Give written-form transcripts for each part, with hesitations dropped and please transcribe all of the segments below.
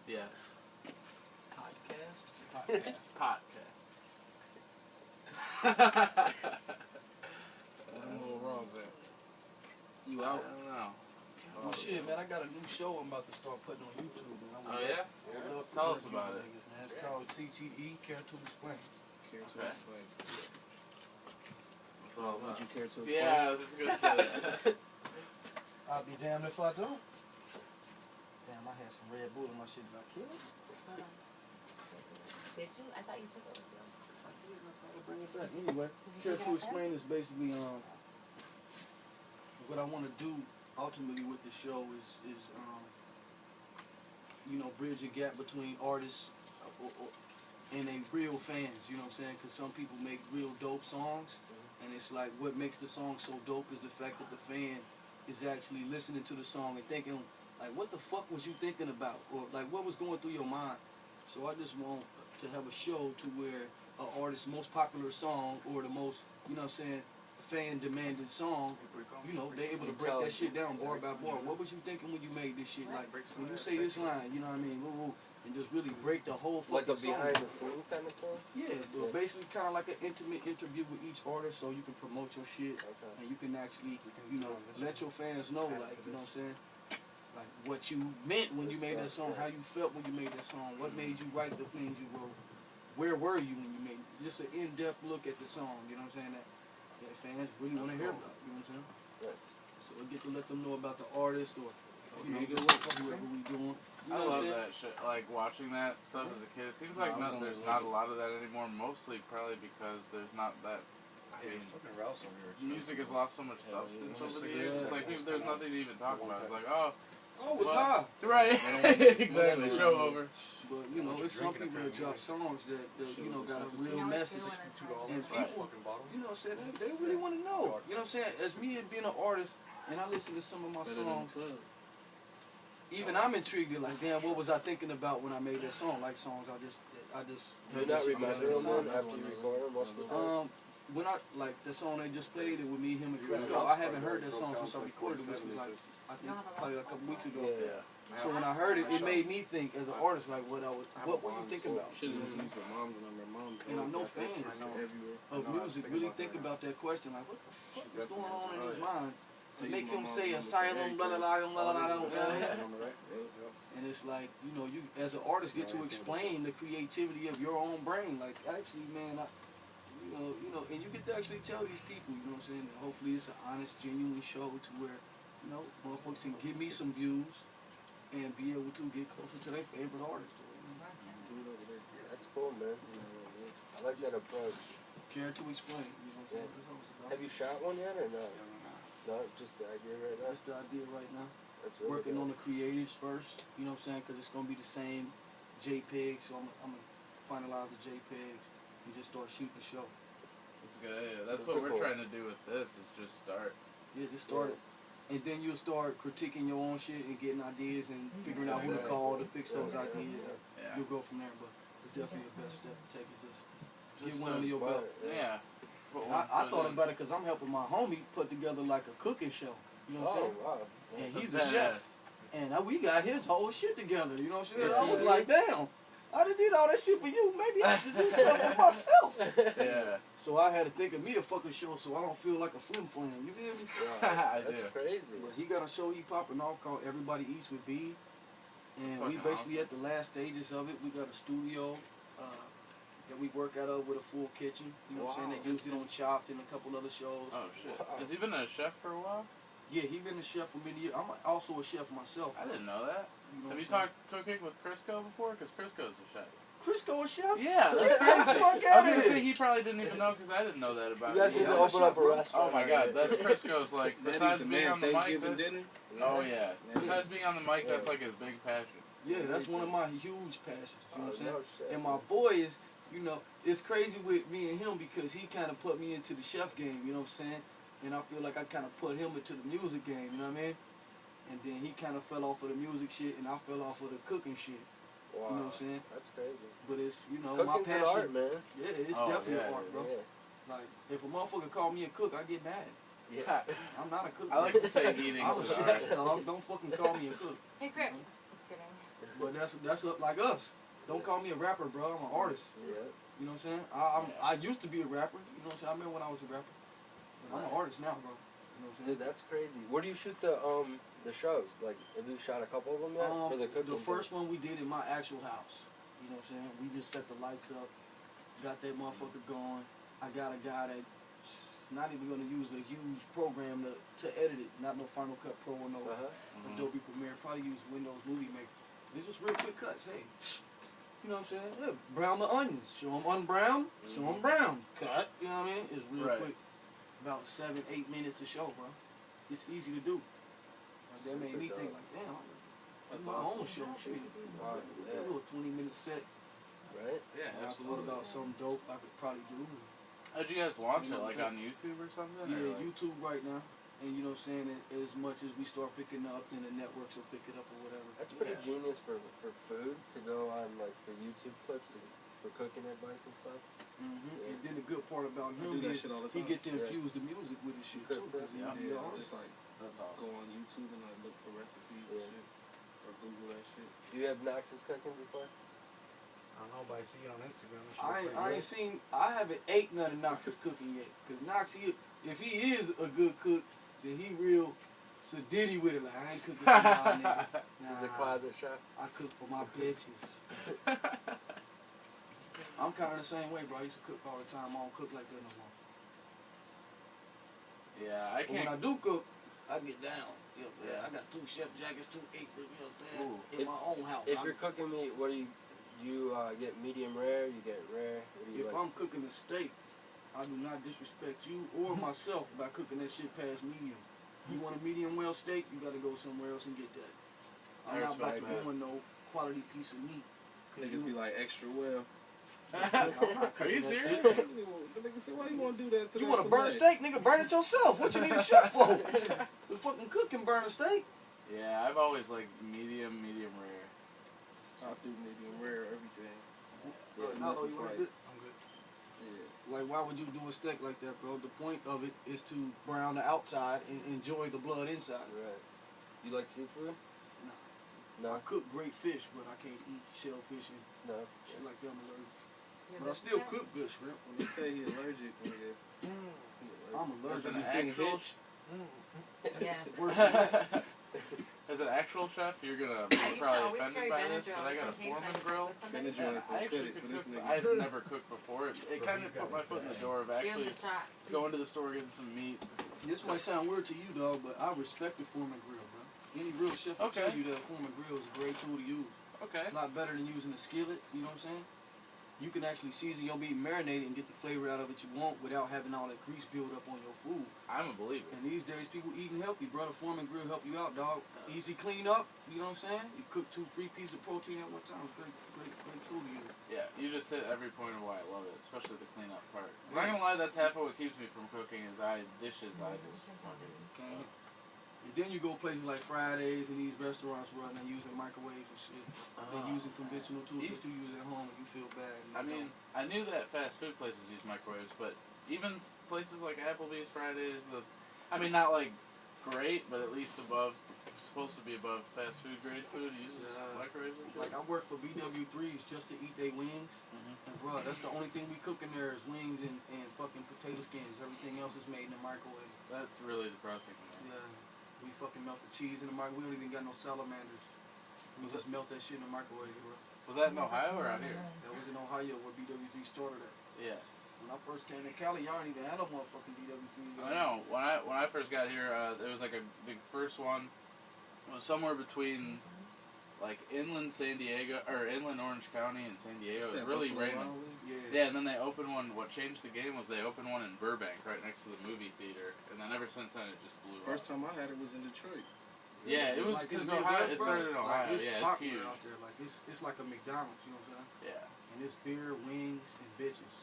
Yes. Podcast? Podcast. What them little wrongs at? You I out? don't know. Well, shit, man, I got a new show I'm about to start putting on YouTube, man. Oh, yeah? I would love to Tell us interview about you it. niggas, man. It's called CTE, Care to Explain. Care to Okay. explain. What's it all Would about? you care to explain? Yeah, I was just gonna say that. I'll be damned if I don't. Damn, I had some Red Bull in my shit. Did I kill it? Did you? I thought you took it with you. I did. I thought I'd bring it back. Anyway, Care to Explain is basically what I want to do ultimately with the show is you know, bridge a gap between artists and they real fans, you know what I'm saying? Because some people make real dope songs, and it's like what makes the song so dope is the fact that the fan is actually listening to the song and thinking, like, what the fuck was you thinking about? Or, like, what was going through your mind? So I just want to have a show to where an artist's most popular song or the most, you know what I'm saying, fan-demanded song, you know, they're able to break that shit down bar by bar. What was you thinking when you made this shit? Like, when you say this line, you know what I mean? Woo, woo, and just really break the whole fucking Like a song. behind the scenes kind of thing? Yeah, but basically kind of like an intimate interview with each artist so you can promote your shit Okay. and you can actually, you know, let your fans know, like, you know what I'm saying? Like, what you meant when you made that song, how you felt when you made that song, what made you write the things you wrote, where were you when you made it? Just an in-depth look at the song, you know what I'm saying? That fans really want to hear about, you know what I'm saying? Right. So we get to let them know about the artist or, you know, Okay. whoever we doing. You I know what love I'm saying? that shit. Like watching that stuff as a kid. It seems like No, I was only there's a not a little lot of that anymore. Mostly probably because there's not that. I mean, fucking Ralph's over here. music has lost so much substance yeah. over the Yeah. years. It's like there's nothing to even talk about. It's like, oh, Oh, it's Well, high. right, exactly. Show over. But, you know, it's some people that drop songs that you know, got a real message. And people, you know what I'm saying, they really want to know. You know what I'm saying? As me being an artist, and I listen to some of my songs, even I'm intrigued. Like, damn, what was I thinking about when I made that song? Like songs, I just. You're not remembering them after you record them most of the time? When I, like, the song they just played it with me, him, and Crisco, I haven't heard that song since I recorded it, which was like, I think, probably a couple weeks ago. Yeah. So when I heard it, it made me think as an artist, like, what were you thinking about? And I know fans of music really think about that question, like, what the fuck is going on in his mind to make him say asylum, blah, blah, blah, blah, blah, blah, blah. And it's like, you know, you as an artist get to explain the creativity of your own brain. Like, actually, man, you know, and you get to actually tell these people, you know what I'm saying, that hopefully it's an honest, genuine show to where, you know, motherfuckers can give me some views and be able to get closer to their favorite artist. That's cool, man. I like that approach. Care to explain, you know what I'm saying? That's all it's about. Have you shot one yet or no? No, just the idea right now? That's the idea right now. That's really Working good. on the creatives first, you know what I'm saying? Because it's going to be the same JPEG, so I'm going to finalize the JPEGs and just start shooting the show. That's good. Yeah, that's what we're trying to do with this. Is just start. Yeah, just start it. And then you'll start critiquing your own shit and getting ideas and figuring out who to call to fix those ideas. Yeah. You'll go from there, but it's definitely the best step to take is just get Just one under your belt. Yeah. Put And one I foot thought in. about it because I'm helping my homie put together like a cooking show. You know what I'm Oh, saying? wow. And he's a That's chef. badass. And we got his whole shit together. You know what I'm saying? Yeah. I was like, damn, I done did all that shit for you. Maybe I should do something for myself. Yeah. So I had to think of me a fucking show so I don't feel like a flim flam. You feel me? Wow. I That's do. crazy. But he got a show he popping off called Everybody Eats with B. And That's we fucking basically at the last stages of it. We got a studio that we work out of with a full kitchen. You know what I'm saying? They used it on Chopped and a couple other shows. Oh shit. Wow. Has he been a chef for a while? Yeah, he been a chef for many years. I'm also a chef myself. I didn't know that. You know Have you what I'm talked cooking with Crisco before? Because Crisco's a chef. saying? Crisco a chef? Yeah, that's Get the crazy. fuck I was outta gonna here. say he probably didn't even know because I didn't know that about You guys him. need to I'm a open up chef, a bro. restaurant. Oh my god, that's Crisco's like, besides being on the mic, Thanksgiving dinner. oh yeah. Besides being on the mic, that's like his big passion. Yeah, that's one of my huge passions. You know what I'm saying? No shit. And my boy is, you know, it's crazy with me and him because he kind of put me into the chef game, you know what I'm saying? And I feel like I kind of put him into the music game, you know what I mean? And then he kind of fell off of the music shit and I fell off of the cooking shit, Wow. you know what I'm saying? That's crazy. But it's, you know, Cooking's my an passion. art, man. Yeah, it's Oh, definitely yeah, art, bro. Yeah. Like, if a motherfucker call me a cook, I get mad. Yeah. I'm not a cook. I like to say eating I'm a is an chef, art. dog. Don't fucking call me a cook. Hey, Crip. Just kidding. But that's like us. Don't call me a rapper, bro. I'm an artist. Yeah. You know what I'm saying? I used to be a rapper. You know what I'm saying? I remember when I was a rapper. But I'm an artist now, bro. You know what I'm saying? Dude, that's crazy. Where do you shoot the shows? Like, have you shot a couple of them yet for the cooking? The first one we did in my actual house. You know what I'm saying? We just set the lights up, got that motherfucker going. I got a guy that's not even gonna use a huge program to edit it. Not no Final Cut Pro or no Adobe Premiere. Probably use Windows Movie Maker. It's just real quick cuts. Hey, you know what I'm saying? Yeah, brown the onions. Show them unbrown. Show them brown. Cut. You know what I mean? It's real quick. About 7-8 minutes a show, bro. It's easy to do. Like, that made me think like, damn, that's my own show. Shit. Wow, A little 20-minute set. Right? Yeah, I thought absolutely. about something dope I could probably do. How'd you guys launch You it? know, Like on YouTube or something? Yeah, or like, YouTube right now. And you know what I'm saying? As much as we start picking up, then the networks will pick it up or whatever. That's pretty Yeah. genius for food to go on, like, for YouTube clips for cooking advice and stuff. Yeah. And then the good part about I do him that is shit all the he time. get to infuse the music with his shit too. Cook, 'Cause he yeah. be Yeah, an artist. just like That's go awesome. on YouTube and like look for recipes Yeah. and shit, or Google that shit. Do you have Knox's cooking before? I don't know, but I see it on Instagram. That shit I pretty ain't seen. I haven't ate none of Knox's cooking yet. Cause Knox, if he is a good cook, then he real sadiddy with it. Like I ain't cooking for y'all niggas. He's a Nah, closet chef. I cook for my bitches. I'm kind of the same way, bro. I used to cook all the time. I don't cook like that no more. Yeah, I But when I can't. do cook, I get down. You know, Yeah. I got 2 chef jackets, 2 aprons, you know what I'm saying? Ooh. In my own house. If you're cooking meat, what do you get medium rare? You get rare? What do you If like? I'm cooking a steak, I do not disrespect you or myself by cooking that shit past medium. You want a medium well steak, you gotta go somewhere else and get that. I'm I not about to respect that. ruin no quality piece of meat. 'Cause Niggas be like extra well. I'm not Are you cooking that serious? shit. The nigga say, why you want to do that to You that want to burn a fillet? steak, nigga? Burn it yourself. What you need a chef for? The fucking cook can burn a steak. Yeah, I've always liked medium rare. I do medium rare everything. Yeah, unless No, it's you wanna like, do- I'm good. yeah. Like, why would you do a steak like that, bro? The point of it is to brown the outside and enjoy the blood inside. Right. You like seafood? I No. cook great fish, but I can't eat shellfish and No. shit like that. I'm allergic. Yeah, But I still cook good shrimp. When you say he allergic, nigga, he I'm allergic. As allergic. an You seen actual, Hitch? Yes. as an actual chef, you're gonna I be used to probably always offended carry by this, Benadryl but I got a in case Foreman I grill. with somebody. Benadryl. And I actually Credit could for this cook. nigga. I've never cooked before. It kind of put my foot in the door of Give actually us a shot. going to the store getting some meat. This might sound weird to you, dog, but I respect the Foreman grill, bro. Any real chef will Okay. tell you that a Foreman grill is a great tool to use. Okay. It's a lot better than using a skillet, you know what I'm saying? You can actually season your meat, marinate it, and get the flavor out of it you want without having all that grease build up on your food. I'm a believer. And these days, people eating healthy, bro. The Foreman grill help you out, dog. Easy clean up, you know what I'm saying? You cook 2-3 pieces of protein at one time. Great tool to use. Yeah, you just hit every point of why I love it, especially the cleanup part. I'm not gonna lie, that's half of what keeps me from cooking is dishes I just fucking. Okay. And then you go places like Fridays and these restaurants where they're using microwaves and shit. They're using conventional tools that you use at home and you feel bad. And I you mean, I knew that fast food places use microwaves, but even places like Applebee's, Fridays, I mean, not like great, but at least above, supposed to be above fast food grade food uses microwaves and don't. shit. Like I work for BW3s just to eat their wings. And bro, that's the only thing we cook in there is wings and fucking potato skins. Everything else is made in the microwave. That's really depressing. Man. Yeah. We fucking melt the cheese in the microwave. We don't even got no salamanders. We just melt that shit in the microwave, bro. Was that in Ohio or out here? That was in Ohio where BW3 started at. Yeah. When I first came to Cali, y'all didn't even have no motherfucking BW3s. I know. When I first got here, there was like the first one was somewhere between like inland San Diego or inland Orange County and San Diego. It was really random. Yeah, and then they opened one. What changed the game was they opened one in Burbank, right next to the movie theater, and then ever since then it just blew First up. time I had it was in Detroit. Yeah, it was Like in because the Ohio. Midwest, It bro, started in Ohio. Like, Yeah, it's popular huge. out there. Like it's like a McDonald's, you know what I'm saying? Yeah. And it's beer, wings, and bitches.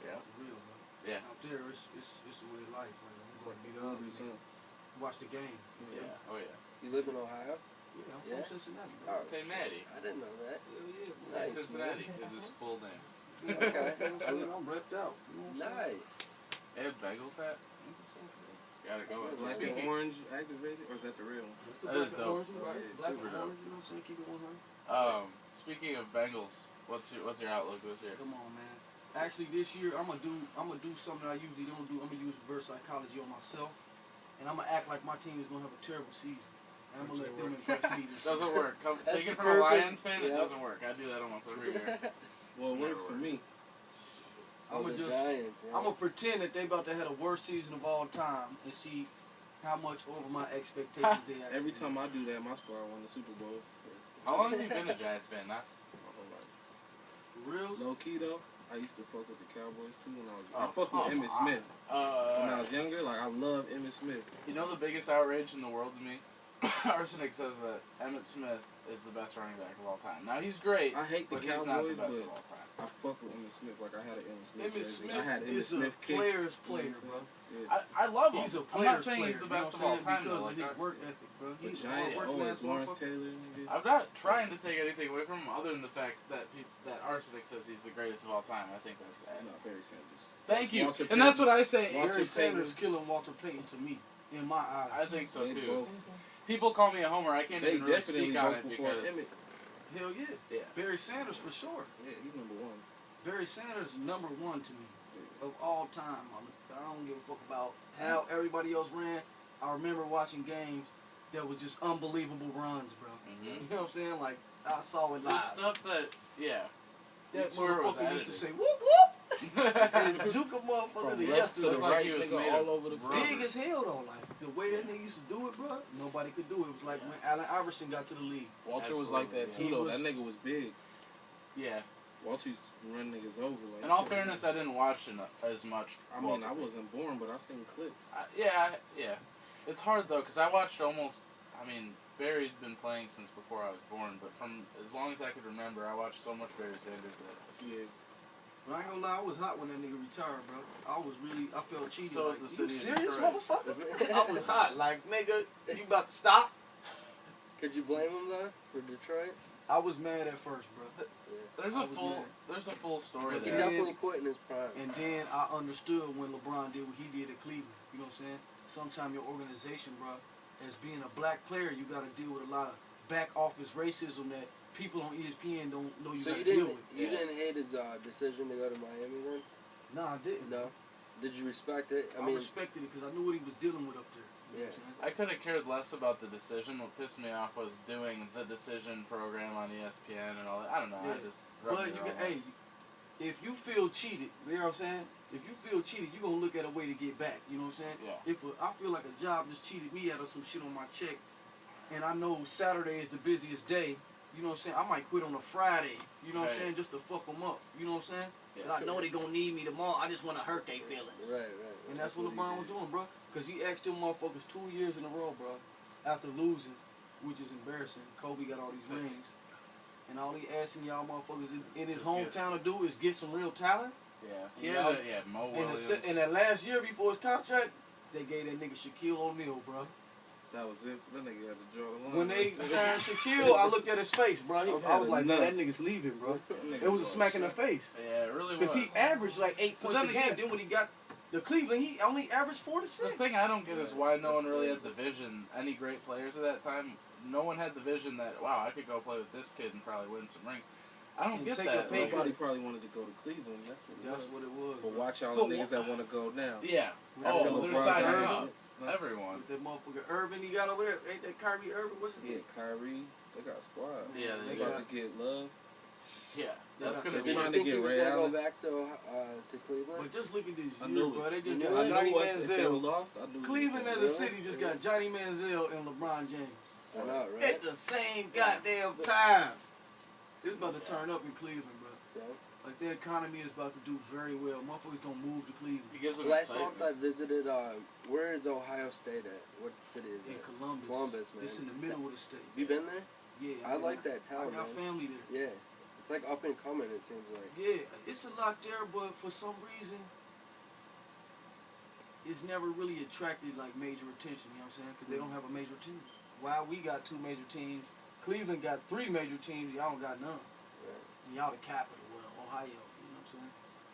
Yeah. For real, bro. Yeah. Out there, it's a way of life. It's like McDonald's, huh? Watch the game. Yeah. Oh yeah. You live in Ohio? Yeah, I'm Yeah? from Cincinnati, Oh, bro. Say Natty. I didn't know that. Hell yeah, bro. Nice, Cincinnati is his full name. Okay. I'm repped out. You know what I'm saying? Nice. Ed Bengals hat. Gotta go. Black and orange activated, or is that the real one? That's the That black is and dope. orange one, right? Yeah, Black Super and dope. orange, you know what I'm saying? Keep it 100. Speaking of Bengals, what's your outlook this year? Come on, man. Actually, this year I'm gonna do something I usually don't do. I'm gonna use reverse psychology on myself, and I'm gonna act like my team is gonna have a terrible season, and I'm gonna let them impress me. This Doesn't season. work. That's Take it the from a perfect- Lions fan, it yeah. doesn't work. I do that almost every year. Well, it works Never for works. me. I'm Oh, gonna the just Giants, yeah. I'm gonna pretend that they about to have the worst season of all time and see how much over my expectations they actually. Every time I do that, my squad won the Super Bowl. How long have you been a Giants fan? Not My whole life. For real. Low key though, I used to fuck with the Cowboys too when I was. Oh, I fuck with come Emmitt on. Smith when I was younger. Like I love Emmitt Smith. You know the biggest outrage in the world to me? Arsenic says that Emmitt Smith is the best running back of all time. Now he's great, I hate the but he's not the Cowboys, best but of all time. I fuck with Emmitt Smith. Like I had an Emmitt Smith. Emmitt jersey. Smith I had Emmitt is a Smith kicks, player's you know what player, I'm bro. saying? Yeah. I love him. He's a I'm player's not saying player. he's the you know best what of all I'm saying? time, Because though. of Like, his work ethic, bro. The He's a Giants hard working always ass Lawrence motherfucker. Taylor. nigga. I'm not trying to take anything away from him other than the fact that that Arsenic says he's the greatest of all time. I think that's ass. No, Barry Sanders. Thank you. Walter And that's Payton. what I say. Walter Barry Payton. Sanders killing Walter Payton to me, in my eyes. I think so They too. both. People call me a homer. I can't They even really definitely speak on both it before because Emmett. Hell yeah. Yeah. Barry Sanders for sure. Yeah, he's number one. Barry Sanders number one to me of all time. I don't give a fuck about how everybody else ran. I remember watching games that was just unbelievable runs, bro. Mhm. You know what I'm saying? Like I saw it the live. stuff that That that's where it was motherfucker used to edited. say whoop whoop and It juke a motherfucker From to left to the Looked like right, he was nigga, made all of over the rubber. field. big as hell though. Like the way that nigga used to do it, bro. Nobody could do it. It was like Yeah. when Allen Iverson got to the league. Walter was like that Absolutely, too, yeah. though. He That was- nigga was big. Yeah. Walter used to run niggas over. Like, In all fairness, I didn't watch as much. I mean, I wasn't born, but I seen clips. Yeah. It's hard though, because I watched almost. I mean, Barry's been playing since before I was born, but from as long as I could remember, I watched so much Barry Sanders that. Yeah. But I ain't gonna lie, I was hot when that nigga retired, bro. I felt cheated. So like, is the you city of serious, Detroit. motherfucker? I was hot. Like, nigga, you about to stop? Could you blame him though for Detroit? I was mad at first, bro. There's I a was full. mad. There's a full story But He there. then- definitely quit in his prime. And then I understood when LeBron did what he did at Cleveland. You know what I'm saying? Sometimes your organization, bro, as being a black player, you got to deal with a lot of back office racism that people on ESPN don't know you So got you to deal didn't with. you Yeah. didn't hate his decision to go to Miami then? No, I didn't. No. Did you respect it? I respected it because I knew what he was dealing with up there. You know what I'm saying? I could have cared less about the decision. What pissed me off was doing the decision program on ESPN and all that. I don't know. I Yeah. just. rubbed But me you the can, wrong way. hey, if you feel cheated, you know what I'm saying? If you feel cheated, you gonna look at a way to get back. You know what I'm saying? Yeah. If I feel like a job just cheated me out of some shit on my check, and I know Saturday is the busiest day, you know what I'm saying? I might quit on a Friday. You know what I'm Right. saying? Just to fuck them up. You know what I'm saying? Yeah. But I know they gonna need me tomorrow. I just want to hurt their feelings. Right. And that's what LeBron was doing, bro. Because he asked them motherfuckers 2 years in a row, bro, after losing, which is embarrassing. Kobe got all these rings. And all he asking y'all motherfuckers in his Just hometown to do is get some real talent. Yeah. And y'all- Yeah. Mo And Williams. in that last year before his contract, they gave that nigga Shaquille O'Neal, bro. That was it. That nigga had to draw the line. When they signed Shaquille, I looked at his face, bro. I was like, man, that nigga's leaving, bro. That nigga It was a draw smack in the shot. face. Yeah, it really was. Because he averaged like 8 But points a then game. again- Then when he got the Cleveland, he only averaged 4 to 6. The thing I don't get is why no one That's really crazy. had the vision. Any great players at that time, no one had the vision that wow, I could go play with this kid and probably win some rings. I don't And get take a that. pay like- cut. Nobody probably wanted to go to Cleveland. That's what it That's was. what it was. But bro. watch all But the niggas that want to go now. Yeah. After Oh, they're LeBron signing got up. his- Everyone. With that motherfucker Urban he got over there. Ain't that Kyrie Urban? What's his Yeah, name? Kyrie. They got a squad. Yeah, They they about got- to get love. Yeah, They that's got- gonna they be. trying Did to you think get he was Ray gonna go Allen. back to Cleveland? But just look at this I year, knew bro. it. They just You got knew it? Johnny I know if they were Manziel. lost, I knew it. Cleveland as a Really? city just got Johnny Manziel and LeBron James. I know, right? At the same goddamn time. It's about to turn up in Cleveland, bro. Yeah. Like their economy is about to do very well. Motherfuckers gonna move to Cleveland. He gives them Last month excitement. I visited. Where is Ohio State at? What city is In it? Columbus. Columbus, man. It's in the middle of the state. You been there? Yeah. I man. like that I town, got man. family there. Yeah, it's like up and coming. It seems like. Yeah, it's a lot there, but for some reason, it's never really attracted like major attention. You know what I'm saying? Because they don't have a major team. While we got 2 major teams, Cleveland got 3 major teams. Y'all don't got none. Right. And y'all the capital, well, Ohio. You know what I'm saying?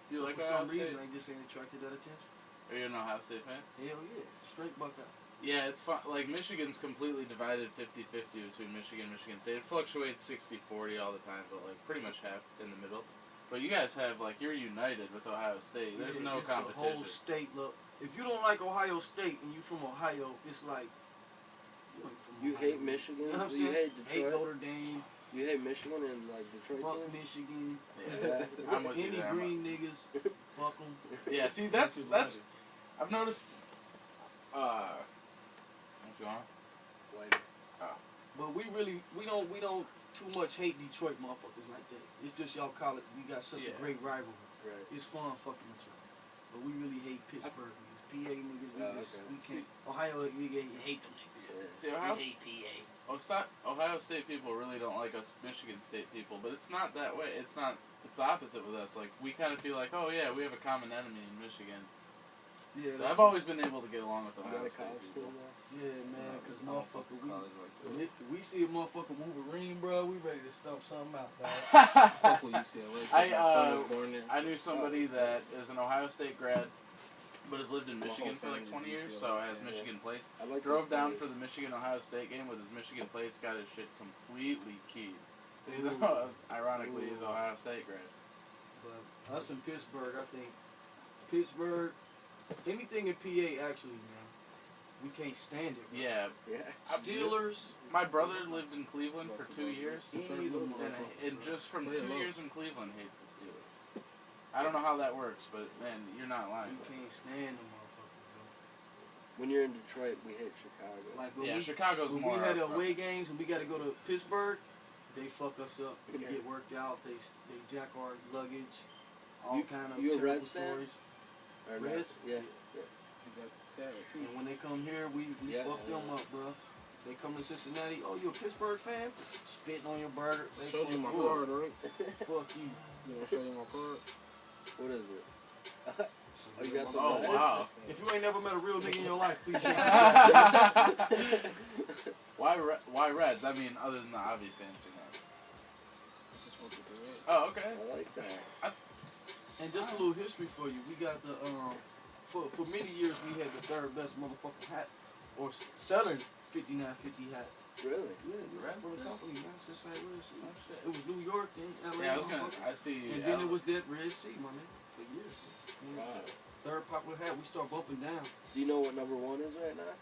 You So like for Ohio some reason, State? they just ain't attracted that attention. Are you an Ohio State fan? Hell yeah, straight Buckeye. Yeah, it's fun. Like, Michigan's completely divided 50-50 between Michigan and Michigan State. It fluctuates 60-40 all the time, but, like, pretty much half in the middle. But you guys have, like, you're united with Ohio State. There's no it's competition. The whole state, look. If you don't like Ohio State and you from Ohio, it's like you ain't from You Ohio. hate Michigan? You know what I'm You saying? hate Detroit? Hate Notre Dame. You hate Michigan and like Detroit? Fuck team? Michigan. Yeah, I'm with you Any there. green niggas, fuck them. Yeah, see, that's I've noticed. What's going on? Like, But we don't too much hate Detroit motherfuckers like that. It's just y'all call it. We got such a great rivalry. right. It's fun fucking with y'all. But we really hate Pittsburgh niggas. PA niggas, we can't. Ohio, we hate them niggas. See, Ohio, We hate PA. Ohio State people really don't like us Michigan State people, but it's not that way. It's not. It's the opposite with us. Like, we kind of feel like, oh yeah, we have a common enemy in Michigan. Yeah, So I've always been able to get along with You got Ohio a State college people. team now? yeah, man, because motherfucker, College like we see a motherfucker Wolverine, bro, we ready to stomp something out, dog. Fuck with UCLA. I, My son was born there. I knew somebody that is an Ohio State grad, but has lived in Michigan for like 20 years, so has Michigan plates. I like Drove those down guys. for the Michigan-Ohio State game with his Michigan plates, got his shit completely keyed. He's Ooh. ironically, he's an Ohio State grad. But us in Pittsburgh, I think Pittsburgh, anything in PA actually, man, we can't stand it. Bro. Yeah, Yeah. Steelers, my brother lived in Cleveland for 2 years, any of them and just from Play 2 alone. years in Cleveland hates the Steelers. I don't know how that works, but man, you're not lying. you can't stand them motherfuckers, When you're in Detroit, we hate Chicago. bro. Like when Yeah, we, Chicago's when more. we had upfront. away games and we got to go to Pittsburgh, they fuck us up. We Yeah. get worked out. They jack our luggage. All You- kind of you a terrible Reds fan? stories. Or Reds? Yeah. You got talent too. And when they come here, we Yeah, fuck them yeah. up, bro. They come to Cincinnati. Oh, you a Pittsburgh fan? Spitting on your burger. They Showed you fuck my you up. card, right? Fuck you. You want to show you my card? What is it? Oh, you got the Oh Reds? wow. If you ain't never met a real nigga in your life, please shake my Why Reds? I mean, other than the obvious answer now. Just want to do it. Oh, okay. I like that. And just a little history for you. We got the for many years we had the third best motherfucking hat or selling 5950 hat. Really? Yeah, the Reds for the did? company, man. It's just like Red Sea. Oh, shit. It was New York, then LA. Yeah, I was gonna. motherfucker. I see. And then it was that Red Sea, my man, for years. Wow. Third popular hat, we start bumping down. Do you know what number one is right now?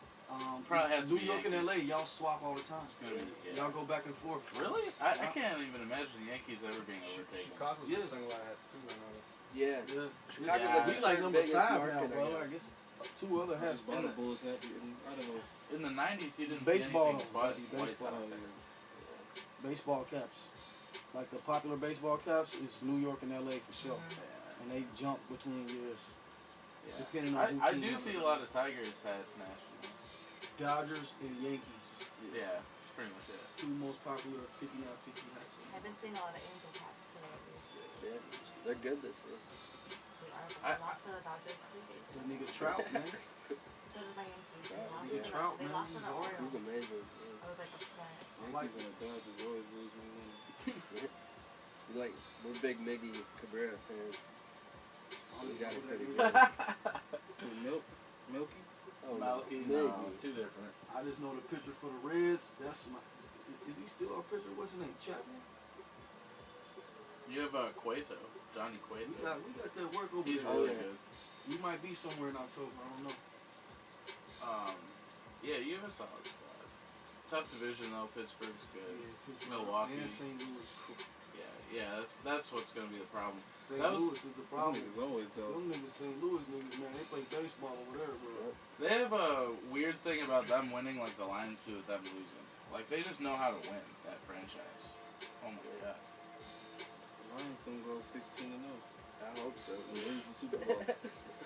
Probably has to New be York and Yankees. LA, y'all swap all the time. It's gonna be, yeah. Y'all go back and forth. Really? I can't even imagine the Yankees ever being overtaken. Chicago's Yeah. the single hats too, I know. Yeah. Yeah. Chicago's Yeah. like We the like third number biggest 5 market, now, I bro. guess. I guess 2 other I hats. just bought a Bulls hat. I don't know. In the '90s, you didn't Baseball. see anything but Baseball. White Sox. Baseball caps. Like the popular baseball caps is New York and LA for sure. Yeah. And they jump between years. Yeah. Depending on who I team do you're see a with. lot of Tigers hats nationally. Dodgers and Yankees. Yeah, that's pretty much it. 2 most popular 5950 hats. I've been seeing a lot of Angels hats today. Yeah. They're good this year. They are, but I- they lost to the Dodgers. The nigga Trout, man. So did my Yankees. They Yeah, lost yeah. to the- Trout, they man, lost to the he's Orioles. He's amazing. I was like upset. Yankees and the Dodgers always lose me. Yeah. Like, we're big Miggy Cabrera fans. So we got it pretty good. Milky? Oh, Malky, Miggy. no, too different. I just know the pitcher for the Reds. That's my. Is he still our pitcher? What's his name? Chapman? You have Cueto, Johnny Cueto. We got that work over He's there. really yeah. good. We might be somewhere in October. I don't know. Yeah, you have a solid squad. Tough division though. Pittsburgh's good. Pittsburgh Milwaukee. and St. Louis. Yeah, that's what's gonna be the problem. St. That was- Louis is the Them problem. niggas always go. Them niggas, St. Louis niggas, man, they play baseball over there, bro. They have a weird thing about them winning, like the Lions do with them losing. Like they just know how to win that franchise. Oh my god. Lions gonna go 16-0. I hope so. And lose the Super Bowl.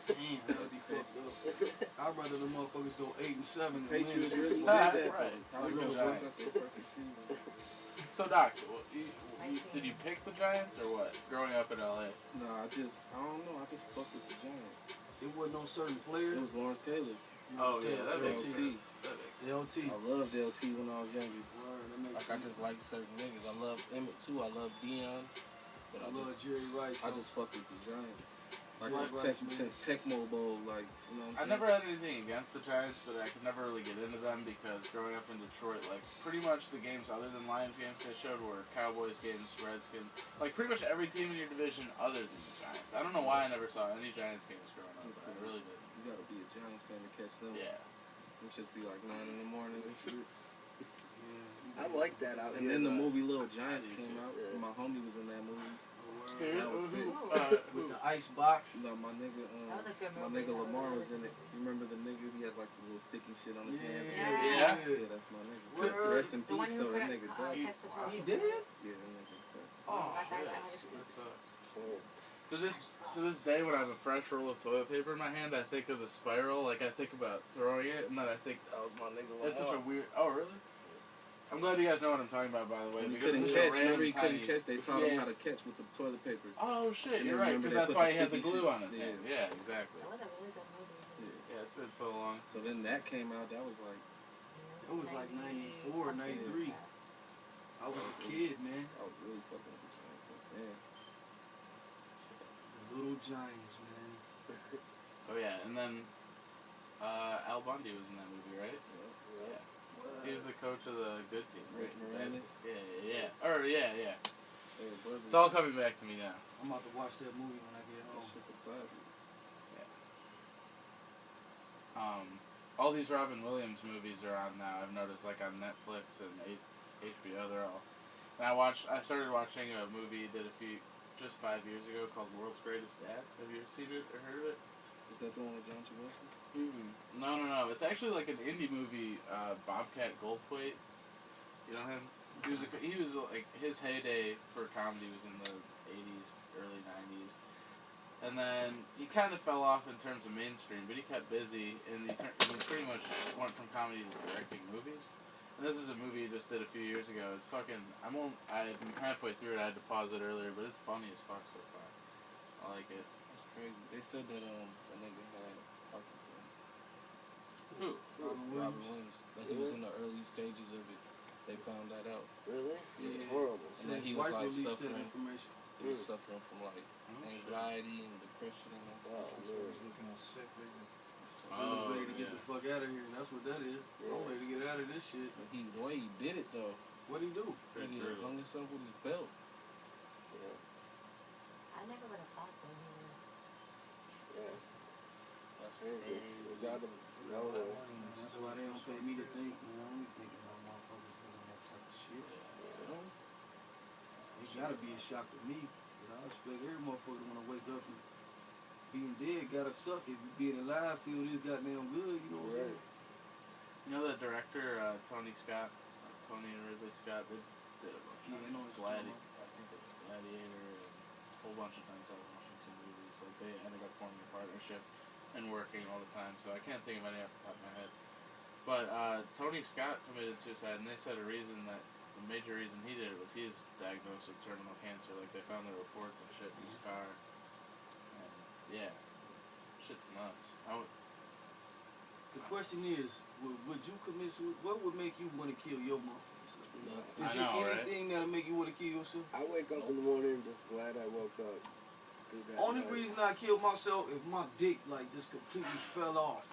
Damn, that'd be fucked up. I'd rather the motherfuckers go 8-7 than win. Patriots the really Super did Bowl. that. Right. How Like we the gonna fuck Giants. up their perfect season? So Doc, did you pick the Giants or what? Growing up in LA. No, I don't know. I just fuck with the Giants. It wasn't no certain player. It was Lawrence Taylor. Oh yeah, that makes LT. sense. That makes sense. LT. I loved LT when I was younger. Word, that makes Like I sense. just like certain niggas. I love Emmett too. I love Deion. But I love Jerry Rice. I just fuck with the Giants. Like Like since Tecmo Bowl, like, you know what I I'm saying? never had anything against the Giants, but I could never really get into them because growing up in Detroit, like pretty much the games other than Lions games they showed were Cowboys games, Redskins, like pretty much every team in your division other than the Giants. I don't know why I never saw any Giants games growing up, but I really did. You gotta be a Giants fan to catch them. Yeah. It should be like 9 in the morning and shit. I like that out And here. then the but- movie Little Giants came out. Yeah. My homie was in that movie. Seriously? With the ice box. No, my nigga, That was a good my movie. nigga Lamar was in it. You remember the nigga? He had like the little sticky shit on his hands. Yeah. Yeah. Yeah, that's my nigga. Word. Rest in The one peace, who so that couldn't nigga catch died. the trophy. He did? Yeah, that nigga died. Oh, That guy That died. sucks. Oh. To this day, when I have a fresh roll of toilet paper in my hand, I think of the spiral. Like I think about throwing it, and then I think That was my nigga. it's such a weird. Oh, really? I'm glad you guys know what I'm talking about, by the way. When he because couldn't it's such a catch, remember he random couldn't catch. They taught Yeah. him how to catch with the toilet paper. Oh shit, And you're then right, remember because they that's put why the he had the sticky glue shit- on his hand. Yeah, exactly. That was a really good movie. Yeah, it's been so long. So then that came out. That was like, It was like 94, 93. I was a kid, man. I was really fucking with the Giants since then. The Little Giants, man. Oh yeah, and then Al Bundy was in that movie, right? Yeah. He was the coach of the good team, right? Rick Moranis. Yeah. Or yeah. Hey, brother. It's all coming back to me now. I'm about to watch that movie when I get That home. shit's a classic. All these Robin Williams movies are on now. I've noticed, like on Netflix and HBO, they're all. And I started watching a movie that just 5 years ago called World's Greatest Dad. Have you ever seen it or heard of it? Is that the one with John Travolta? No. It's actually like an indie movie. Bobcat Goldthwait. You know him? He was like his heyday for comedy was in the 80s, early 90s. And then he kind of fell off in terms of mainstream, but he kept busy, and he pretty much went from comedy to directing movies. And this is a movie he just did a few years ago. It's fucking. I'm halfway through it. I had to pause it earlier, but it's funny as fuck so far. I like it. That's crazy. They said that the nigga had Parkinson's. Who? Robin Williams. Like he was in the early stages of it. They found that out. Really? Yeah. It's horrible. And then he His was wife like released that suffering. information. He was suffering from like anxiety and depression and all Oh, that. Lord. Looking all sick, nigga. I'm ready to get yeah. the fuck out of here, and that's what that is. I'm ready to get out of this shit. But the way he did it though, What'd he do? Pretty he brutal. hung himself with his belt. Yeah. I never would have thought that he was. Yeah. That's crazy. It was out of nowhere. That's why they don't pay me to think. You know, we thinking about motherfuckers doing that type of shit. It gotta be a shock to me. But I expect every motherfucker wanna wake up and being dead gotta suck. If you being alive feel this goddamn good, you know what I'm saying? You know that director, Tony Ridley Scott, they did a bunch Yeah, I know of it's Gladiator and a whole bunch of Denzel Washington movies. Like they ended up forming a partnership and working all the time. So I can't think of any off the top of my head. But Tony Scott committed suicide, and they said the major reason he did it was he was diagnosed with terminal cancer. Like they found the reports and shit in his car. And yeah, shit's nuts. The question is, would you commit suicide? What would make you want to kill your motherfucker? I Is know, there right? anything that'll make you want to kill yourself? I wake up in the morning just glad I woke up. Through that Only night. reason I killed myself if my dick like just completely fell off,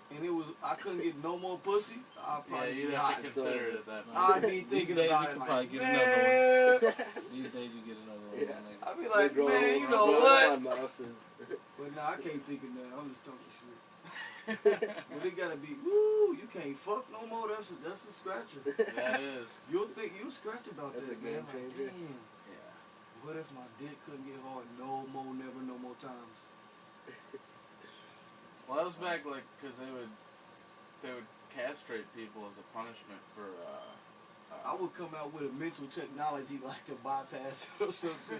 and I couldn't get no more pussy. I'd Yeah, probably you'd be have hot. to consider it at that point. I'd be These thinking days about you it could like, probably get man. These days you get another one. Yeah. Like, I'd be like, Bro, man, you bro, know bro, what? my mouse is- But nah, I can't think of that. I'm just talking shit. But it gotta be, woo, you can't fuck no more. That's a scratcher. That is. You'll scratch about That's that, a man. game Like, changer. damn. Yeah. What if my dick couldn't get hard no more, never, no more times? Well, that was back because they would castrate people as a punishment for. I would come out with a mental technology like to bypass or something.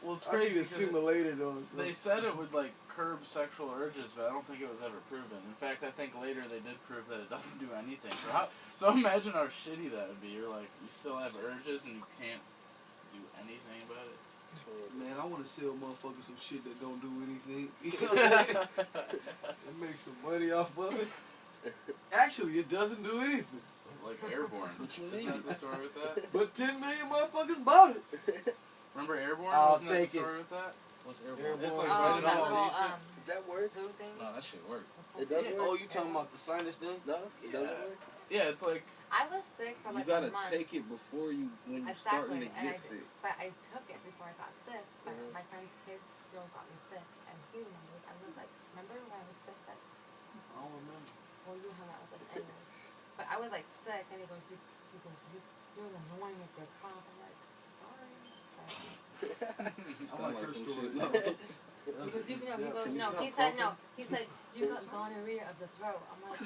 Well, it's I need crazy. a 'cause simulator or something. They said it would curb sexual urges, but I don't think it was ever proven. In fact, I think later they did prove that it doesn't do anything. So imagine how shitty that would be. You're like, you still have urges and you can't do anything about it. Man, I want to sell motherfuckers some shit that don't do anything. You know what I'm saying? And make some money off of it. Actually, it doesn't do anything. Like Airborne. What you Isn't mean? that the story with that? But 10 million motherfuckers bought it. Remember Airborne? I'll Wasn't that take the it. story with that? What's Airborne? It's Oh, like Vitamin that C. little, Is that worth? blue thing. No, that shit work. It does Yeah. work? Oh, you talking about the sinus thing? No, it doesn't Yeah. work. Yeah, it's like I was sick for You like gotta a month. take it before you when you're Exactly, starting to and get sick. but I took it before I got sick. But Mhm. my friend's kids still got me sick, and he remembered. I was like, remember when I was sick? That I don't remember. well, you hung out with us anyways. But I was like sick, and he goes, you're annoying with your cough. I'm like, sorry. You I sound like like her some story. shit. Because you know, he Yeah, goes, can you no. stop He said no. coughing? He said you got gonorrhea of the throat. I'm like,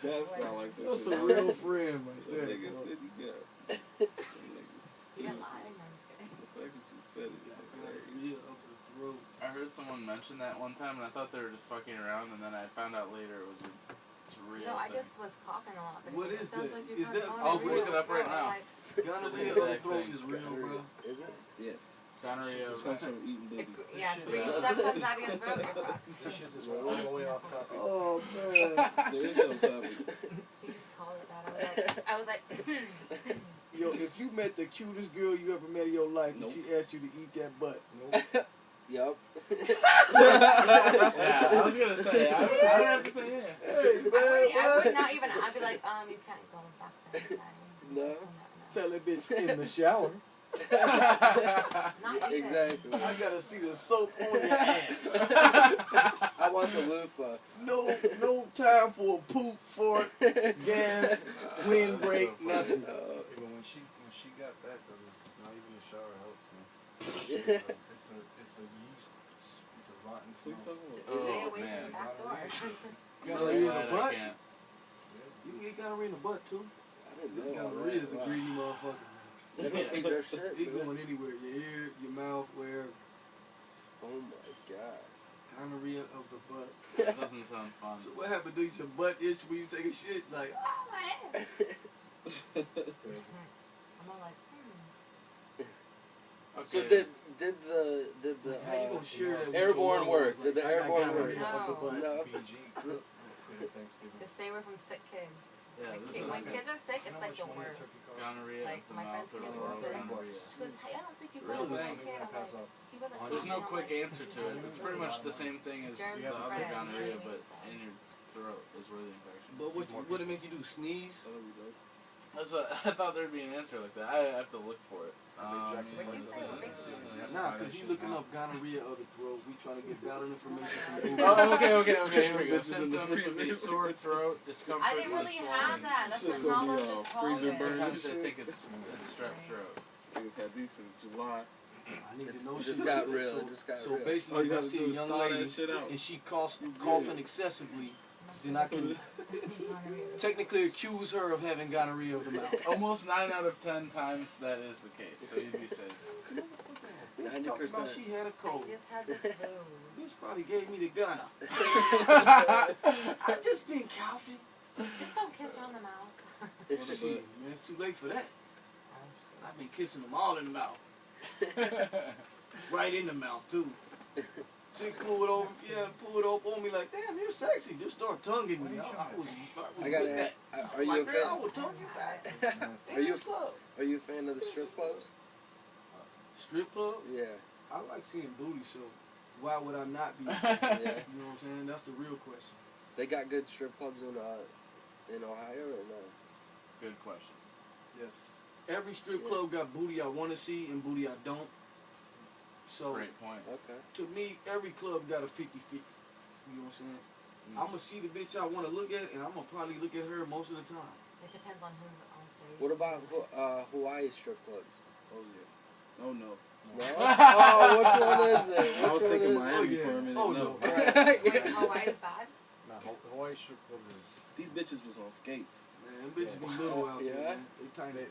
That sound like some That's shit. a real friend right Some there. nigga bro. said you got. Some niggas. you got lying. I'm just kidding. The fact that you said it is hilarious. Gonorrhea of the throat. I heard someone mention that one time, and I thought they were just fucking around, and then I found out later it was it's a real No, I thing. just was coughing a lot. But What it is sounds that? like you Is have that- gonorrhea I'll look of it the up right throat. now. I'm like, Gonorrhea of the the exact throat thing. is real, bro. Is it? Yes. Gonorrhea It of comes from eating booty. yeah, shit green is- stuff comes out of your throat. You're fucked. This shit just went all the way off topic. Oh man. There is no topic. You just call it that. I was like, Yo, if you met the cutest girl you ever met in your life Nope. and she asked you to eat that butt, Nope. Yup. Yeah, I was gonna say, I don't have to say yeah. hey man, I would what? not even. I'd be like, you can't go back there. No. Tell that bitch in the shower. Not even. Exactly. I gotta see the soap on your ass. I want the loofah. No time for a poop, fart, gas, windbreak, That's so funny. nothing. Even when she got that, though, it's not even the shower helped, man. It's a yeast. It's a rotten What smell. you talking Just about? stay Oh, away man. from the back door. I'm Gonorrhea really in glad the I butt. can't. You can get gonorrhea in the butt too. I didn't This know. gonorrhea is a Wow. greedy motherfucker. They don't take their shit. It man. going anywhere, your ear, your mouth, wherever. Oh my god. Gonorrhea of the butt. That doesn't sound fun. So what happened? Does your butt itch when you take a shit? Like, Oh, my head. I'm all like, Okay. So did the how you gonna share that with airborne your work? loved Did the ones? Like, I got airborne work? gonorrhea of the butt. No. PG cook for Thanksgiving. Just stay away from sick kids. Yeah, Like, this when is kids are sick, You it's know like how the much money a worst. turkey costs? gonorrhea Like, of the my mouth friend's or kid oral was sick. gonorrhea. She goes, hey, I don't think you Real got a thing. kid. I'm Pass like, out. he wasn't There's no I'm quick like, answer to it. It's pretty much the same thing as Germs the other spread. gonorrhea, but in your throat is where the infection. But what it make you do? Sneeze? That's what I thought there'd be an answer like that. I have to look for it. When you say what makes you Nah, cause you looking up gonorrhea of the throat. We trying to get valid information from Google. Oh, okay, here we go. Bitches in the Symptoms freezer. is a sore throat, discomfort, I didn't and really swelling. have that. That's Shit's what gonna all be of all this freezer whole burn. Sometimes they think it's strep throat. Niggas had these since July. I need to know It shit just like got that. real. So, It just got so real. All basically, you if I gotta see do a is young thaw lady that shit out. and she coughing excessively, then I can technically accuse her of having gonorrhea of the mouth. Almost 9 out of 10 times that is the case, so you'd be safe. Bitch talking about 90%. she had a cold. I just had the flu. Bitch probably gave me the gunner. I just been coughing. Just don't kiss her on the mouth. Shit, man, it's too late for that. I've been kissing them all in the mouth. Right in the mouth, too. She pulled it over on me like, damn, you're sexy. Just start tonguing me. I was I gotta with that. Are you a Like, girl, I fan? will tongue you back. Are In you- this club. Are you a fan of the strip clubs? Strip club? Yeah. I like seeing booty, so why would I not be? You know Yeah. what I'm saying? That's the real question. They got good strip clubs in Ohio or no? Good question. Yes. Every strip club got booty I want to see and booty I don't. So Great point. Okay. to me, every club got a 50-50. You know what I'm saying? I'm gonna see the bitch I want to look at, and I'm gonna probably look at her most of the time. It depends on who's on stage. What about Hawaii strip clubs? Oh yeah. Oh no. No? Oh, which one is it? I was Which one thinking is Miami yeah. for a minute. Oh, no. no. Wait, Hawaii's bad? Nah, Hawaii strip club is. These bitches was on skates. Man, them bitches be little out Yeah. there. Man. They tiny.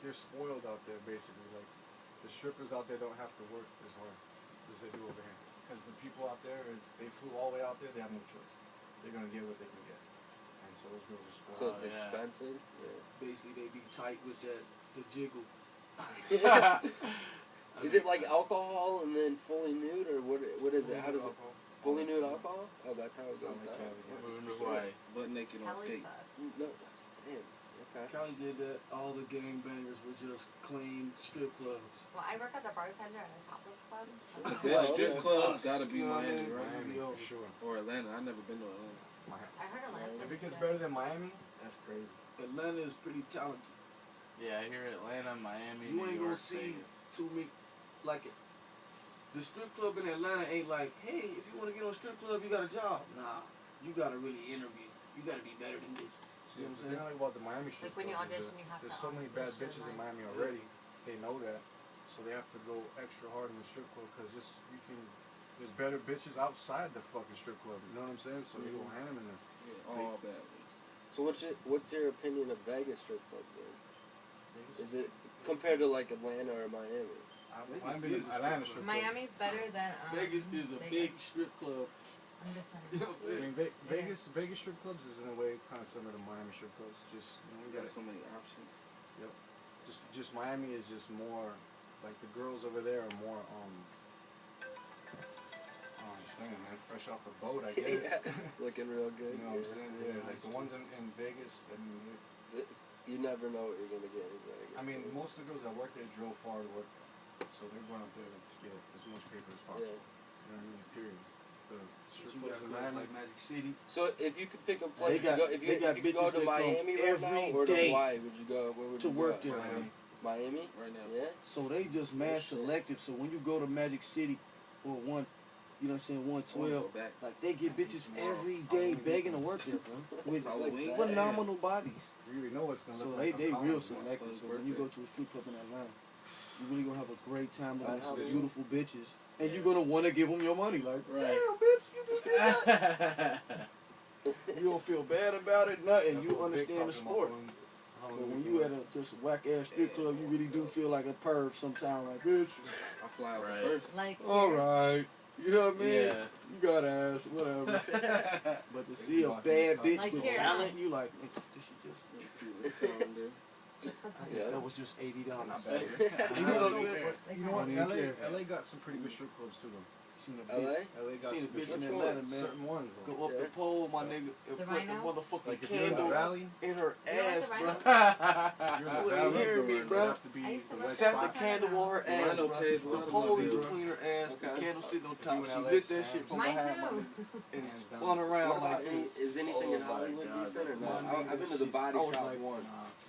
They're spoiled out there basically. Like the strippers out there don't have to work as hard as they do over here. Because the people out there, they flew all the way out there. They have no choice. They're gonna get what they can get. And so those girls are spoiled. So it's yeah. expensive? Yeah. Basically, they be tight with the jiggle. Is it like alcohol and then fully nude, or what is it? How does it? Fully nude alcohol? Oh, that's how it goes down. Moving to Hawaii. Butt naked on Hell skates. sucks. No, damn. Okay. Cali did that. All the gangbangers were just clean strip clubs. Well, I work as a bartender at a topless club. The Yeah, best okay. strip club gotta be You know what I Miami, mean? right? Miami, Yo. for sure. Or Atlanta. I've never been to Atlanta. I heard Atlanta. If it gets better than Miami, that's crazy. Atlanta is pretty talented. Yeah, I hear Atlanta, Miami, You New ain't York, gonna see Vegas. too many, like it. The strip club in Atlanta ain't like, hey, if you want to get on a strip club, you got a job. Nah, you gotta really interview. You gotta be better than bitches. You know what I'm The thing saying? I like about the Miami strip Like when you club is audition, that you have to. there's so many bad bitches in Miami already. They know that, so they have to go extra hard in the strip club because there's better bitches outside the fucking strip club. You know what I'm saying? So they go ham in there. Yeah, all bad ones. So what's your opinion of Vegas strip clubs then? Is it compared to like Atlanta or Miami? I've been in Atlanta strip club. Miami's better than Vegas is a big strip club. I'm just You saying. know, I mean, Vegas strip clubs is in a way kind of similar to Miami strip clubs. Just you know, We you got got so many options. just Miami is just more like the girls over there are more oh, I'm just thinking, man, fresh off the boat, I guess. Yeah, looking real good. You know what I'm saying? Yeah, like the ones in Vegas. I mean, You never know what you're gonna get in Vegas. I mean, most of the girls that work there drove far to work there, so they're going up there to get as much paper as possible. Yeah. You know what I mean? Period. The strip you clubs got in clubs Miami. like Magic City. So if you could pick a place got- to go, if they you got could go bitches to that come Miami right every now or to day Hawaii, would you go? Where would to you work go? there. Miami. Miami? Right now. Yeah. So they just mass selective. So when you go to Magic City or you know what I'm saying, I wanna 112, go back. like they get bitches Tomorrow. every day begging to work there, bro. With Halloween. phenomenal bodies. You really know what's gonna So look they like. they on real Collins, man. selective. son's So when you birthday. go to a strip club in Atlanta, you really gonna have a great time with Find some Halloween. beautiful bitches, and you're gonna want to give them your money. Like, Right. damn, bitch, you just did that. You don't feel bad about it, nothing. You Big understand the talking sport. about But Halloween when you at weekends. a just whack ass strip club, you really do feel like a perv sometimes. Like, bitch, I fly out Right. first. Like. all right, you know what I mean? Yeah. You got ass, whatever. But to see a Like bad bitch here. with talent, you like, nigga, this shit just. Let's see what's going there. Yeah. That was just $80. Not bad. You You know know, what I'm but saying? you know what? I don't even LA got some pretty good strip clubs too, though. Seen a LA? bitch. LA got Seen a some good bitch strip in Which Atlanta, clubs. man. Certain ones, though. Go up the Yeah. pole, my nigga, and The put the Rhino? motherfucking Like if you're in the candle valley, in her You know ass, the bro. Rhino? you're in You the ain't valley. hearing me, It'd bro. have to be I used to the work west Sat the spot. candle on her The ass, Rhino bro. paid The a lot of pole money. between her ass, the Okay. candle sitting on You top. in She LA, lit that Sam? shit from Mine behind, my too. nigga, and Hands down. spun around What about like any, this. is anything in Oh my Hollywood God, decent or that's not? my I've been to the shit. body I was shop like, once.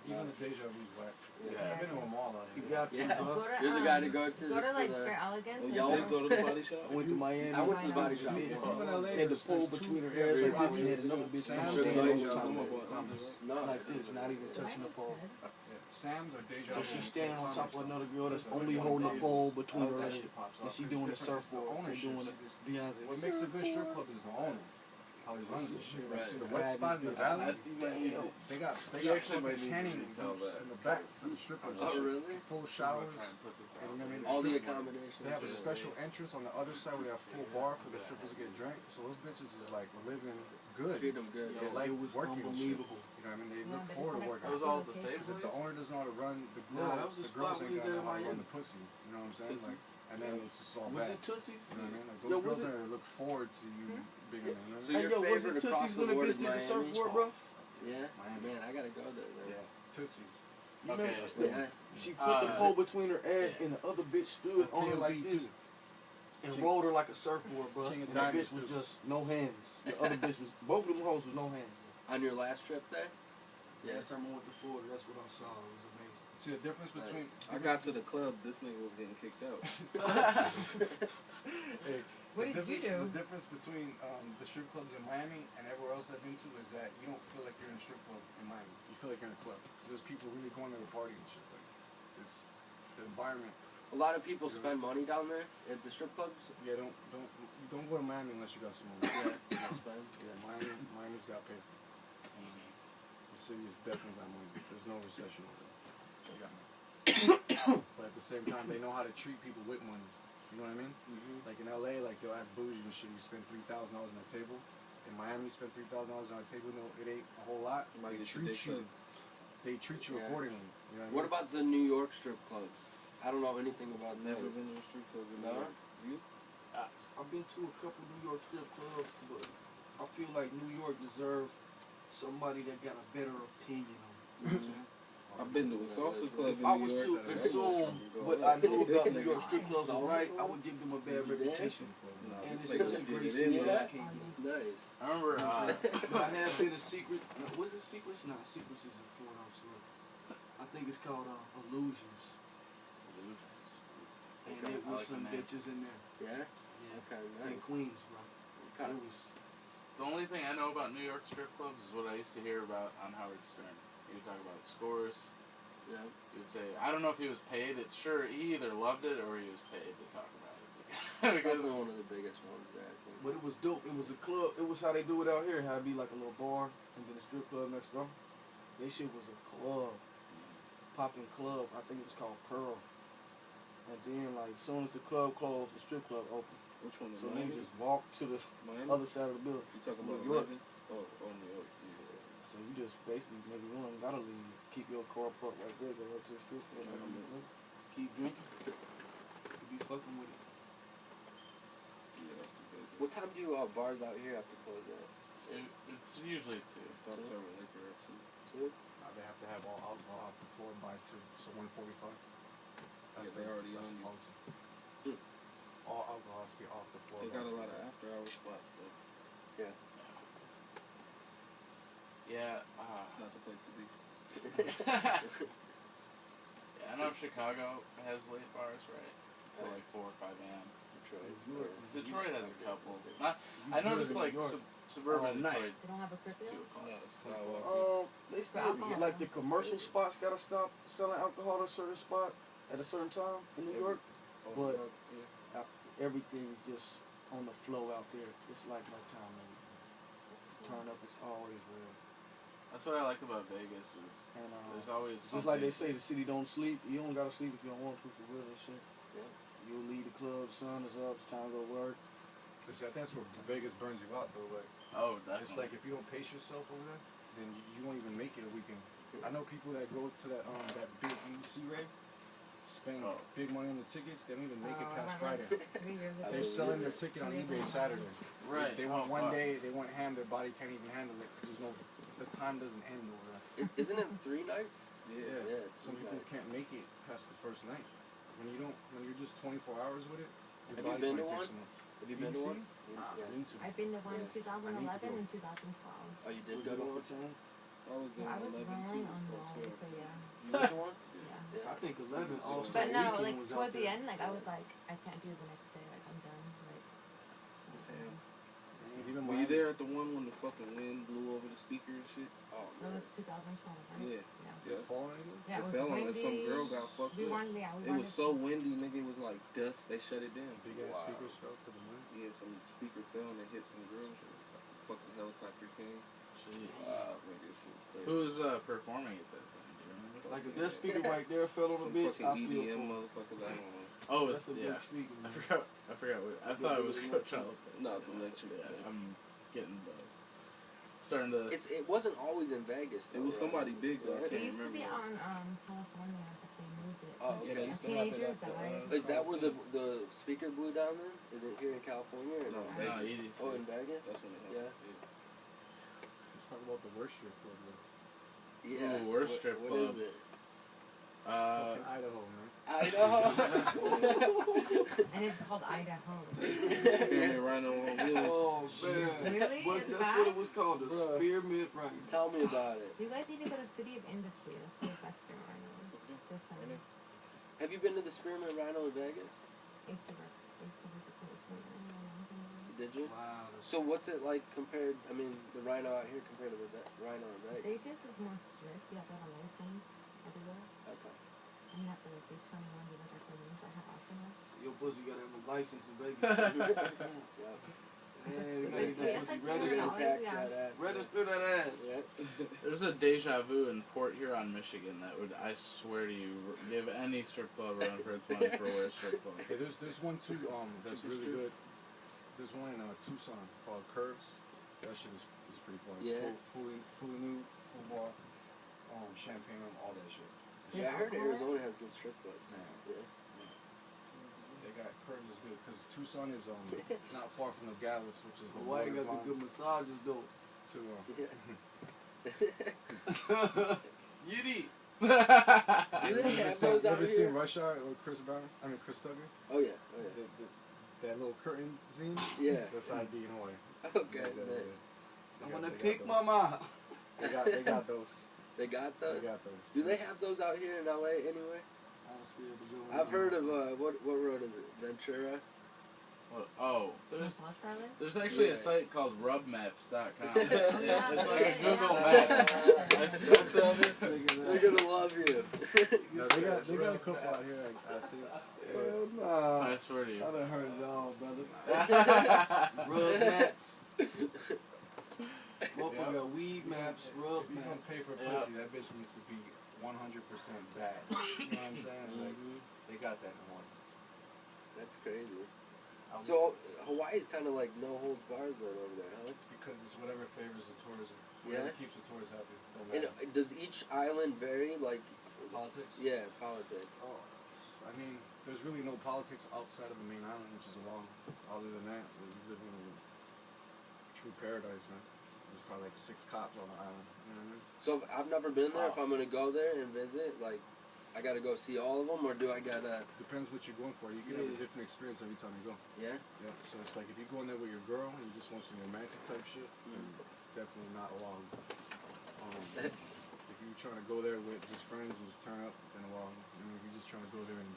Even the Deja Vu's whack. Yeah. I've been to them all out You here. got to, Yeah. bro. Go to, You're the guy to go to. Go to for like the- Fair Elegance. Oh, and y'all shit. did go to the body shop? I went to Miami. I went to the body shop Yeah. once. Even LA, Had the there's pole two- between her yeah, ass. there's Like two- bitch had another bitch Sam's come or standing Deja on Vu. top Come of on, her. boy. No. Like this, not even touching the pole. Yeah, Sam's or Deja So Vu. she's standing on top of another girl that's That's only the holding one the thing. pole between her That legs. shit pops And off. she It's doing the different. It's the surfboard. She ownership. doing See, the this- Beyonce. What makes a good strip club is the owner. How he runs this shit. Like, Right. see the Bad wet spot in the bitch. valley? You might need to- They got You actually might fucking need to canning tell booths that. in the back for the strippers. Oh, and shit. really? Full I'm gonna showers. try and put this And you know what I mean? out. All the Strip club. accommodations. They have a Yeah. special entrance on the other side where they have full bar for the strippers to get drink. So those bitches is like living good. Treat them good. They like It was working and shit. unbelievable. You know what I mean? They Yeah, look but forward to it's working. It was all the same Because if the place? owner doesn't know how to run the Nah, girl, that was the the spot girls we ain't was gonna at know in how to run Miami. the pussy. You know what I'm saying? Tootsie. Like, and then it's just all Was bad. it Tootsie's? You know what I mean? Like Yo, those was girls it? that look forward to you being in there. So Hey, your yo, was favorite it across Tootsie's the when the board bitch is did the Miami? surfboard, bro? Yeah? Miami. Man, I gotta go there then. Yeah, Tootsie. You Okay. remember? That's the Yeah. She put the pole between her ass and the other bitch stood on her King like of this Beat and King- rolled her like a surfboard, bro. King And of the Diamonds, bitch was too. just no hands. The other bitch was, both of them hoes was no hands. On your last trip there? Yeah. Last time I went to Florida, that's what I saw. It was amazing. See the difference between. I got to the club, this nigga was getting kicked out. Hey, What the did you difference- do? The difference between the strip clubs in Miami and everywhere else I've been to is that you don't feel like you're in a strip club in Miami. You feel like you're in a club. So there's people really going to the party and shit. Like, it's the environment. A lot of people spend money down there at the strip clubs. Yeah, don't go to Miami unless you got some money. Yeah, spend. Yeah, Miami's got paper. The city is definitely got money. There's no recession over there. They got money. But at the same time, they know how to treat people with money. You know what I mean? Mm-hmm. Like in LA, like you'll have bougie and shit. You spend $3,000 on a table. In Miami, you spend $3,000 on a table. No, it ain't a whole lot. You might They get your treat dick you. sucked. They treat you Yeah. accordingly. You know What what I about the New York strip clubs? I don't know anything about Never them. been to a strip club in No? New York. You? I've been to a couple New York strip clubs, but I feel like New York deserves somebody that got a better opinion on it. You know what I'm saying? I've been to a salsa club If I in was New to York. assume what I know about New York strip clubs are right, I would give them a bad reputation. Nah, And this it's nigga such a just great get it city in, that I man. can't get. Nice. I remember. But I have been a secret. What is it? Secrets? Not secrets. Is a Fort Absolute. I think it's called Illusions. And Okay, there I was like some the name. bitches in there. Yeah? Yeah. Okay, In nice. Queens, bro. Okay. It was. The only thing I know about New York strip clubs is what I used to hear about on Howard Stern. He would talk about scores. Yeah. He would say, I don't know if he was paid. It's sure he either loved it or he was paid to talk about it. That's Because definitely one of the biggest ones there, I think. But it was dope. It was a club. It was how they do it out here. How it'd be like a little bar and then a strip club next door. They shit was a club. Popping club. I think it was called Pearl. And then like as soon as the club closed, the strip club opened. Which one is So then Miami? you just walk to the Miami? other side of the building. You talking about New York. 11? Oh, New York. Yeah. So you just basically maybe you don't gotta leave. Keep your car parked right there, go up to the strip club. Keep drinking. You be fucking with it. Yeah, that's the big one. What time do bars out here have to close at? it's usually two. They stop serving liquor at 2. 2? They have to have all alcohol out the floor by 2, so 1:45. Yeah, they already that's on the you. policy. All alcohol has to be off the floor. They by got a 2. lot of after-hour spots, though. Yeah. Yeah. It's not the place to be. Yeah, I know Chicago has late bars, right? Till like 4 or 5 a.m. Detroit. Detroit has a couple. I noticed like suburban night. Detroit. They don't have a It's curfew? 2 o'clock. No, it's Skywalker. They still alcohol. like the commercial spots gotta stop selling alcohol at a certain spot at a certain time in New York. Oh, but- New York, yeah. Everything's just on the flow out there. It's like no time limit. Turn up is always real. That's what I like about Vegas is And there's always just something. like they say, the city don't sleep. You don't gotta sleep if you don't want to for real and shit. Yeah. You'll leave the club, sun is up, it's time to go work. Cause I think that's where Vegas burns you out though. Like Oh, it's definitely. like if you don't pace yourself over there, then you won't even make it a weekend. I know people that go to that big EDC rave, spend Oh. big money on the tickets. They don't even make it Oh, past I went Friday. like 3 years ago. They're selling their ticket on eBay Saturday. Right. They want Oh, one fuck. day. They want ham. Their body can't even handle it. There's no. The time doesn't end over there. Isn't it 3 nights? Yeah. Yeah, Some three people nights. can't make it past the first night. When you don't. When you're just 24 hours with it. Your Have you body been to might one? take some. Have you been to EDC? one? Nah, Yeah. I need to. I've been to one in Yeah. 2011 go. and 2012. Oh, you did Was go it to off one? the chain? I was there I in was 11 running too, on or Raleigh, 12. so yeah. You went to one? Yeah. I think 11 all But star no, weekend like was toward out the there. end, like I was like, I can't do the next day. Like I'm done. Like. Damn. Cause even Were you Miami- there at the one when the fucking wind blew over the speaker and shit? Oh, That man. was 2012, right? Yeah. Yeah. Did it fall anywhere? Yeah, It it was fell on windy. us. Some girl got fucked We up. wanted, yeah, we It wanted. was so windy, nigga. It was like dust. They shut it down. Big ass Wow. speakers fell to the wind. Yeah, some speaker fell and it hit some girls. Fucking helicopter came. Jeez. Wow, nigga, shit was crazy. Who was performing at that time? Do you remember? Like if that speaker right there fell on Some the bitch, I fucking feel EDM for it. motherfuckers. I don't know. Oh, That's a yeah. big speaker. I Man. forgot. I thought it was Coachella. No, it's electric. Yeah, I'm getting buzzed. Starting to. It wasn't always in Vegas. It was though, somebody right? big though. I Yeah. It can't used to be remember. on California, but they moved it. Oh, Yeah, okay. they A used to have it teenager at the, died. Is that where the speaker blew down then? Is it here in California or No, no? no, Vegas. EDC. Oh, in Vegas? That's when it Yeah. happened. Let's talk about the worst strip club. Though. Yeah. Ooh, worst strip What club. is it? Fucking Idaho, man. Idaho. And it's called Idaho. Spearmint Rhino on wheels. Oh man, Really? What, It's that's bad? what it was called, the Bruh. spearmint right. Tell me about it. You guys need to go to City of Industry. That's where the best spring rhino is. Let's go. Just saying. Have you been to the Spearmint Rhino in Vegas? I used to work at the spring rhino a long time ago. Did you? Wow. So what's it like compared? I mean, the rhino out here compared to the rhino in Vegas. Vegas is more strict. You have to have a license everywhere. Okay. And you have to like be 21 to look at the rooms that have alcohol. So your pussy got to have a license in Vegas. Yeah. Hey, you It's gotta get that like pussy $300. You're registered. gonna tax Yeah. that ass. Register that ass. Yeah. There's a Deja Vu in Port Huron, Michigan that would, I swear to you, give any strip club a run for its money for worst strip club. Hey, there's one too that's Super really strip. good. There's one in Tucson called Curves. That shit is pretty fun. It's Yeah. fully nude, full bar, champagne room, all that shit. Yeah, I heard Arizona has good strip clubs. Man, Yeah. they got Curves is good because Tucson is not far from the Gallus, which is the Hawaii got the water good massages though. to Yeah. Yiddy. Do they You have those out ever here? seen Rush Hour or Chris Brown? I mean Chris Tucker? Oh yeah, oh That little curtain zine? yeah. That's how I'd be in Hawaii. Yeah. Okay, They got- nice. they I'm got- gonna they got pick those. mama. They got those. They got They those. got those. Do they have those out here in LA anywhere? I was scared to go. I've heard of what road is it? Ventura. Oh, there's Massage parlor? there's actually Yeah. a site called rubmaps.com. Oh, yeah. It's like a Google Maps. I spelled Tell this nigga They're that. gonna love you. No, they got a couple out here, I think. Hell nah. I swear to you. I done heard it all, brother. Rub maps. Motherfucker got weed maps, rub If you gonna maps. pay for Yeah. pussy, that bitch needs to be 100% bad. You know what I'm saying? Like, they got that in Hawaii. That's crazy. So Hawaii's kind of like no holds bars then over there, huh? Because it's whatever favors the tourism. Yeah. Whatever keeps the tourists happy. Don't And matter. does each island vary? Like, Politics? yeah, politics. Oh, I mean, there's really no politics outside of the main island, which is Oahu. Other than that, we live in a true paradise, man. There's probably like 6 cops on the island. You know what I mean? So I've never been there. If Wow. I'm gonna go there and visit, like, I gotta go see all of them, or do I gotta? Depends what you're going for. You can have a different experience every time you go. Yeah. Yeah. So it's like if you go in there with your girl and you just want some romantic type shit, then definitely not Oahu. If you're trying to go there with just friends and just turn up, then Oahu. And if you're just trying to go there and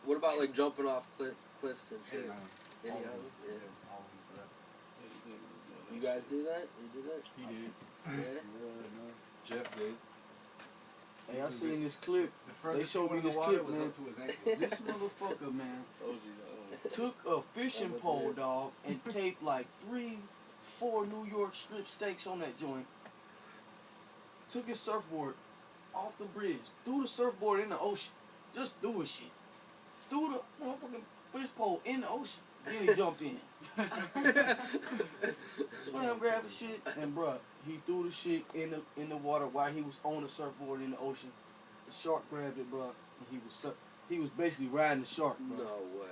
What about like jumping off cliffs and shit? any island. Any All of island? them. Yeah. All of them for that. These niggas is doing that You guys shit. do that? You do that? He did. Yeah. Jeff did. Hey, I seen this clip. The furthest showed he went me in the this water clip, was man. up to his ankles. This motherfucker, man, Told you that. took a fishing pole, dog, and taped like 3-4 New York strip steaks on that joint. Took his surfboard off the bridge, threw the surfboard in the ocean, just doing shit. Threw the motherfucking fish pole in the ocean. Then he jumped in. Swam, grabbed the shit, and bruh, he threw the shit in the water while he was on the surfboard in the ocean. The shark grabbed it, bruh, and he was basically riding the shark, bruh. No way.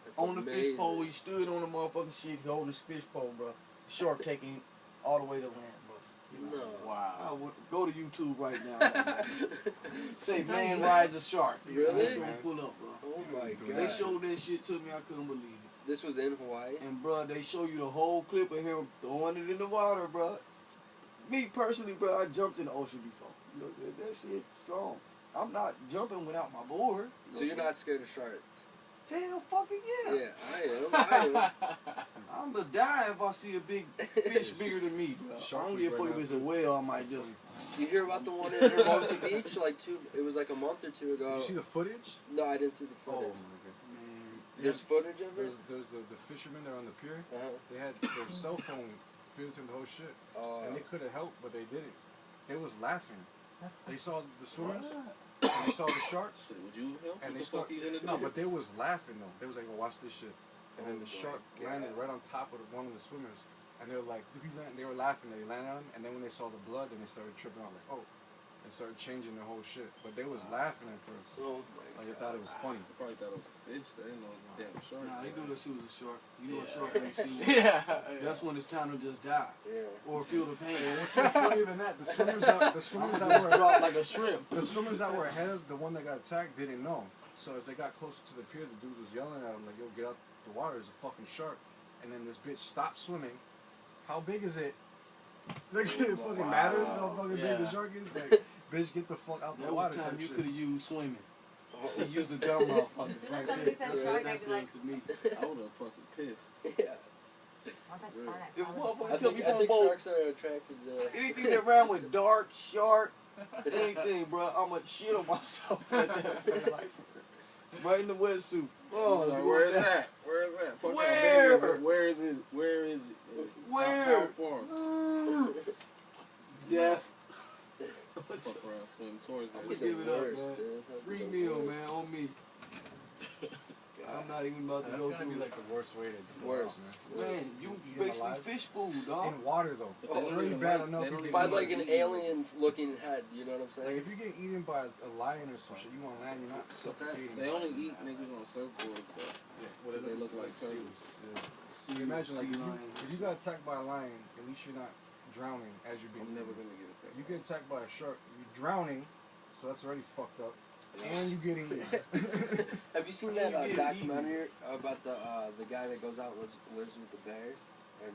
That's On the amazing. fish pole, he stood on the motherfucking shit, holding his fish pole, bruh. The shark taking him all the way to land, bruh. No. I Wow. would go to YouTube right now. Say man rides a shark. Really? That's what we pull up, bro. Oh my god. They showed that shit to me, I couldn't believe it. This was in Hawaii. And bruh, they show you the whole clip of him throwing it in the water, bruh. Me personally, bruh, I jumped in the ocean before. You know, that shit strong. I'm not jumping without my board. So you're not scared of sharks? Hell fucking yeah. Yeah, I am. I'm gonna die if I see a big fish bigger than me, bro. Shark Only Week if right it now, was a too. whale, I might just. You hear about the one in Hermosa Beach? It was like a month or 2 Did ago. you see the footage? No, I didn't see the Oh footage. my god. Man, There's footage of it? There's the fishermen that are on the pier. Uh-huh. They had their cell phone filtering the whole shit, and they could have helped, but they didn't. They was laughing. They saw the swimmers, and they saw the sharks, Shit, would you help? and What they the fuck started. you gonna do? No, but they was laughing though. They was like, "Well, watch this shit," and then Oh the my shark God. landed right on top of one of the swimmers, and they were like, "Did he land?" They were laughing that he landed on him, and then when they saw the blood, then they started tripping out like, "Oh," and started changing their whole shit. But they was laughing at first, Oh my like they god. thought it was funny. They probably thought it was a fish. They didn't know it was a damn shark. nah, they knew that she was a shark. You know a Yeah. shark when you see one. Yeah. That's when it's time to just die Yeah. or feel the pain. What's even funnier than that? The swimmers that Just were drop like a shrimp. the swimmers that were ahead of the one that got attacked didn't know. So as they got closer to the pier, the dude was yelling at him like, "Yo, get out the water! There's a fucking shark!" And then this bitch stopped swimming. How big is it? Like it fucking Wow. matters how fucking big the Yeah. shark is. Like, bitch, get the fuck out the That water. was time type you shit. could have used swimming. Oh. See, use a dumb motherfucker. As soon as Right somebody there. said That's shark, what that I'd be says like- to me. I would have fucking pissed. Yeah. Oh, that's Really? fine. If motherfucker I tell me think, I from think boat, sharks are attracted to. anything that ran with dark, shark, anything, bro, I'ma shit on myself right there. Like, right in the wetsuit. Oh, Like, let's where go is back. that? Where is that? Fuck Where? how big is it? Where is it? Where is it? Where? How far? Death. Fuck around, swim towards I'ma it. give it up, man. That'd be Free the meal, worst. man, on me. I'm not even about to That's go gonna through be it. like the worst way to go Worst. out, man. Man, you Eating basically alive? fish food, dog. In water though. But It's they already don't bad even enough. like- you they get By don't eaten- like an alien looking head, you know what I'm Like saying? if you get eaten by a lion or some shit, you want land, you're not suffocating. They only eat niggas on surfboards though. Yeah, Because they look like turtles. Yeah. See, Imagine like sea if lions. you got attacked by a lion, at least you're not drowning as you're being. I'm never eaten. gonna get attacked. You get attacked by a shark, you're drowning, So that's already fucked up. Yeah. And you getting Have you seen that documentary about the guy that goes out and lives with the bears? And,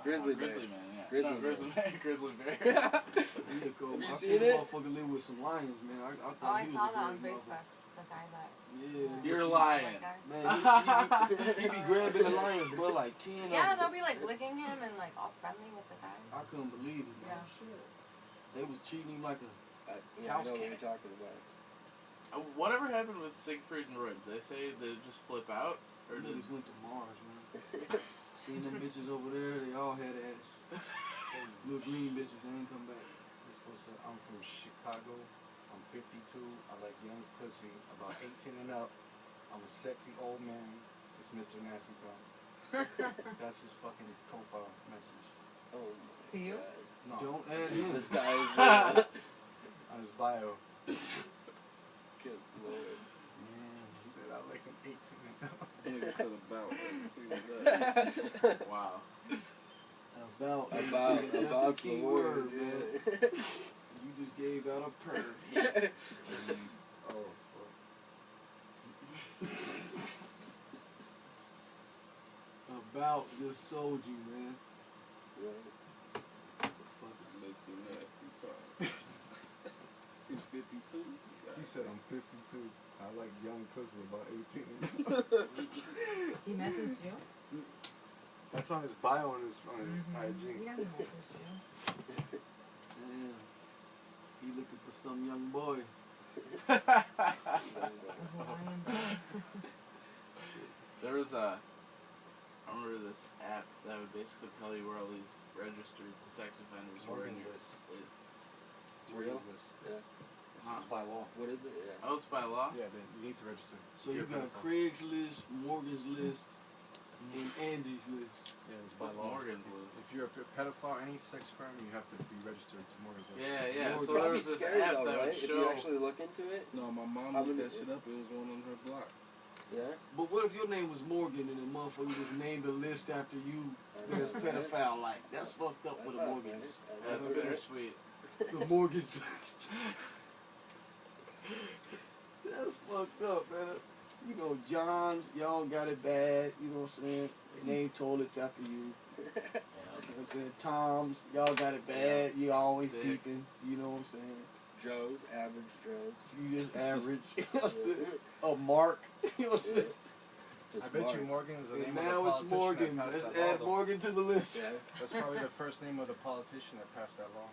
Grizzly bear. Grizzly man, yeah. Grizzly no, Grizzly bear. man, Grizzly bear. Have you I seen seen a it? motherfucker live with some lions, man. I Oh, thought I he was saw a that on great Facebook. The guy that. Yeah. You're just- lying. That guy. Man, he be grabbing the lions, bro, like 10 Yeah, of they'll them. be like licking him and like all friendly with the guy. I couldn't believe it, man. Yeah. They was treating him like a... Yeah, I know what you're talking about. Whatever happened with Siegfried and Roy? Did they say they just flip out? Or did... Niggas went to Mars, man. Seen them bitches over there, they all had ass. Little green bitches, they ain't come back. This fool said, I'm from Chicago. I'm 52. I like young pussy. About 18 and up. I'm a sexy old man. It's Mr. Nasty Tom. That's his fucking profile message. Oh To you? No, Don't add him. This guy is on his bio. good lord. He said, I like him 18 and up. Nigga said about. See Wow. About that's about the key word, man. yeah. You just gave out a perv. Oh, fuck. About just sold you, man. Right. Mr. Nasty Tom. He's 52. He said, I'm 52. I like young pussy, about 18 and up. He messaged you? That's on his bio on his He IG. doesn't message you. Damn. He looking for some young boy. A Hawaiian boy. There was a... I remember this app that would basically tell you where all these registered sex offenders were in Morgan's your... list. It's real? Yeah. This is by law. What is it? Yeah. Oh, it's by law? Yeah, then you need to register. So you You're got pedophile. Craigslist, Morgan's List, and Angie's List. Yeah, it's by What's law. Morgan's list? If you're a pedophile, any sex crime, you have to be registered to Morgan's list. Yeah, yeah. Morgan. So there Probably was this scary app though, that right? would If you show... actually look into it. No, my mom How looked many- that shit up. It was one on her block. Yeah. But what if your name was Morgan and the motherfucker just named a list after you as pedophile? Like, that's fucked up for That's the not Morgans. fair. That's bittersweet. The Morgan's List. That's fucked up, man. You know, John's, y'all got it bad. You know what I'm saying? They name toilets after you. You know what I'm saying? Tom's, y'all got it bad. You always Dick. peeping. You know what I'm saying? Joe's, average Joe's. You just average. You know what I'm saying? Oh, Mark. You know what I'm saying? Just I bet Mark. you Morgan is the And name of the now it's politician Morgan. that passed Let's that law, add though. Morgan to the list. Yeah. That's probably the first name of the politician that passed that law.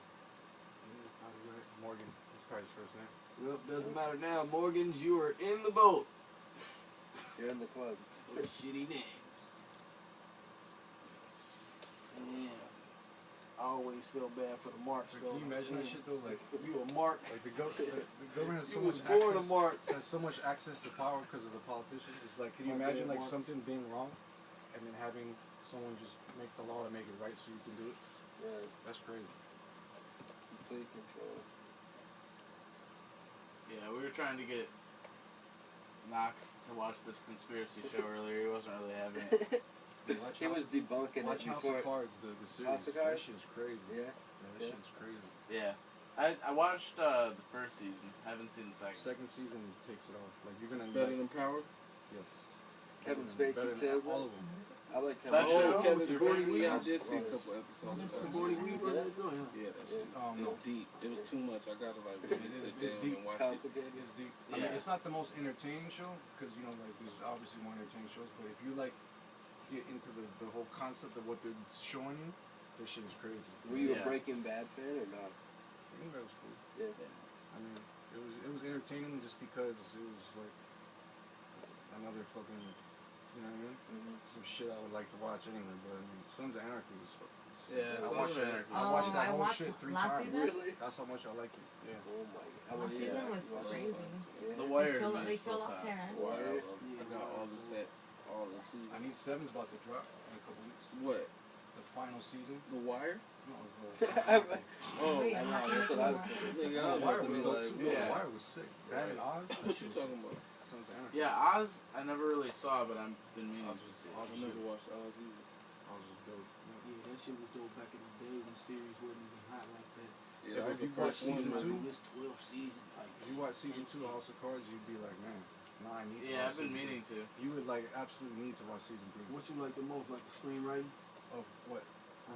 Morgan. That's probably his first name. Well, doesn't matter now. Morgans, you are in the boat. You're in the club. Those shitty names. Damn. I always feel bad for the Marks, So though. can you imagine that shit though? Like, You a Mark. like the government has so You was much born a access. Mark. Has so much access to power because of the politicians. It's like, can you My imagine bad, like Marks. something being wrong, and then having someone just make the law to make it right so you can do it? Right. That's crazy. Complete control. Yeah, we were trying to get Knox to watch this conspiracy show earlier. He wasn't really having it. Watch He House- was debunking Watch it House before. of Cards, the series. House of That Cards? shit's crazy. Yeah. That Yeah. shit's crazy. Yeah. I watched the first season. Haven't seen the second. Second season takes it off. Like you're gonna Better like, than Power? yes. Kevin Better Spacey than kills all it. of them. I like Kevin. That Oh, show? Kevin Sigourney Spacey. Weaver? I did see a couple episodes. of Sigourney that. Weaver. Yeah. Yeah, that shit. Oh, It's no. deep. It was too much. I gotta like It really is- sit it's down deep. and watch it. Complicated. It's deep. I Yeah. mean, it's not the most entertaining show because you know, like there's obviously more entertaining shows. But if you like get into the whole concept of what they're showing you, this shit is crazy. Were you a Yeah. Breaking Bad fan or not? I think that was cool. Yeah. I mean, it was entertaining just because it was like another fucking, you know what I mean? Mm-hmm. Some shit I would like to watch anyway. But I mean, Sons of Anarchy was fucking. sick. Yeah, I Sons watched of it- Anarchy. I watched that I whole watched shit 3 last times. season? Really? That's how much I like it. Yeah. Oh my god. I Last would season yeah, was watch crazy. Yeah. The Wire They man is kill still off top. Terrence. Wire. Yeah. I got all the sets, all the seasons. I need 7's about to drop in a couple weeks. What? The final season. The Wire? No, Oh, Wait, I I'm know, not that's what I was sure. thinking. nigga, I The was Wire about to was be dope like, too. yeah. The Wire was sick. That and Oz. what you talking about? Sons of Anarchy. Yeah, Oz, I never really saw, but I've been meaning Oz to was- see. Oz I was never dope. watched Oz either. Oz was dope. Yeah, that shit was dope back in the day when series wasn't even hot like that. Yeah, that was if you the watch first one. season 2, This 12 season type. if you watch season 2 of House of Cards, you'd be like, man, nah, I need to Yeah, watch I've been season meaning to. 3. You would like absolutely need to watch season 3. What you like the most, like the screenwriting? Of what?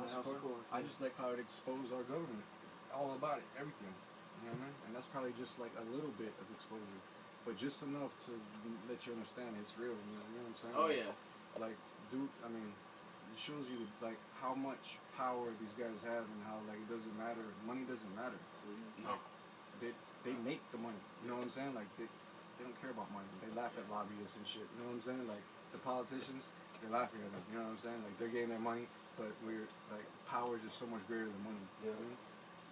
House of Cards. I just like how it exposed our government, all about it, everything. You know what I mean? And that's probably just like a little bit of exposure, but just enough to let you understand it's real. You know what I'm saying? Oh Like, yeah. Like, dude, I mean, it shows you like how much power these guys have and how like it doesn't matter. Money doesn't matter. No. They make the money. You know what I'm saying? Like they don't care about money. They laugh at lobbyists and shit. You know what I'm saying? Like the politicians, they're laughing at them. You know what I'm saying? Like they're getting their money, but we're like power is just so much greater than money. You know what I mean?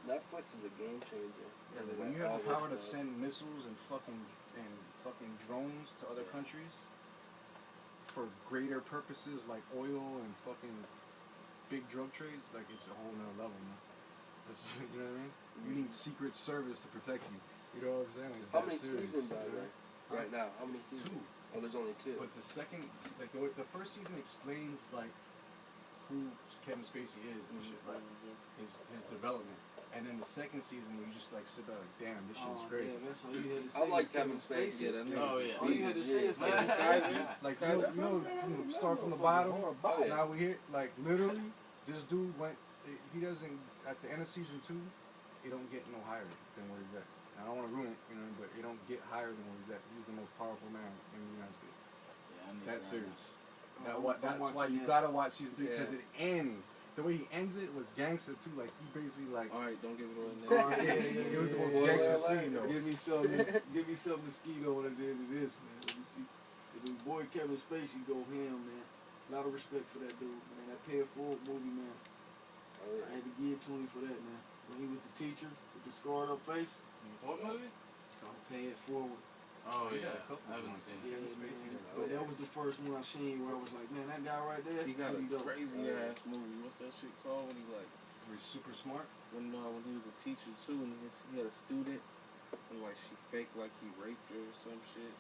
Netflix is a game changer. Yeah, when you have the power to send missiles and fucking drones to other countries for greater purposes like oil and fucking big drug trades, like it's a whole nother level, man. It's, you know what I mean? You need Secret Service to protect you. You know what I'm saying? It's How that many serious, seasons are you know? there right now? How many seasons? 2. Oh, there's only 2. But the second, like the first season explains like who Kevin Spacey is and shit, like his development. And then the second season, you just like sit there like, damn, this shit's crazy. Yeah, that's all you had to say. I like is Kevin Spacey. Yeah, that Oh yeah. All you had to say is like, Like you know, start from the bottom. Now we hit like literally, this dude went. He doesn't at the end of season 2. He don't get no higher than where he's at. I don't want to ruin it, you know, but he don't get higher than where he's at. He's the most powerful man in the United States. Yeah, I need That's to serious. I'm That's why watching you that. gotta watch season 3 because Yeah. it ends. The way he ends it was gangster too. Like he basically like. All right, don't give it away Oh, now. yeah, It was the most yeah, gangster yeah. scene though. give me some mosquito at the end of this, man. Let me see. The boy Kevin Spacey go ham, man. A lot of respect for that dude, man. That Pay It Forward movie, man. Oh, I yeah. had to give it to him for that, man. When he was the teacher with the scarred up face, What movie? it's called Pay It Forward. Oh He got yeah. a couple I haven't joints. seen it. Yeah, Kevin Spacey man. did But that was the first one I seen where I was like, man, that guy right there, He got a pretty dope. crazy ass movie. What's that shit called? When he like He's super smart. when he was a teacher too, and he had a student, and like she faked like he raped her or some shit.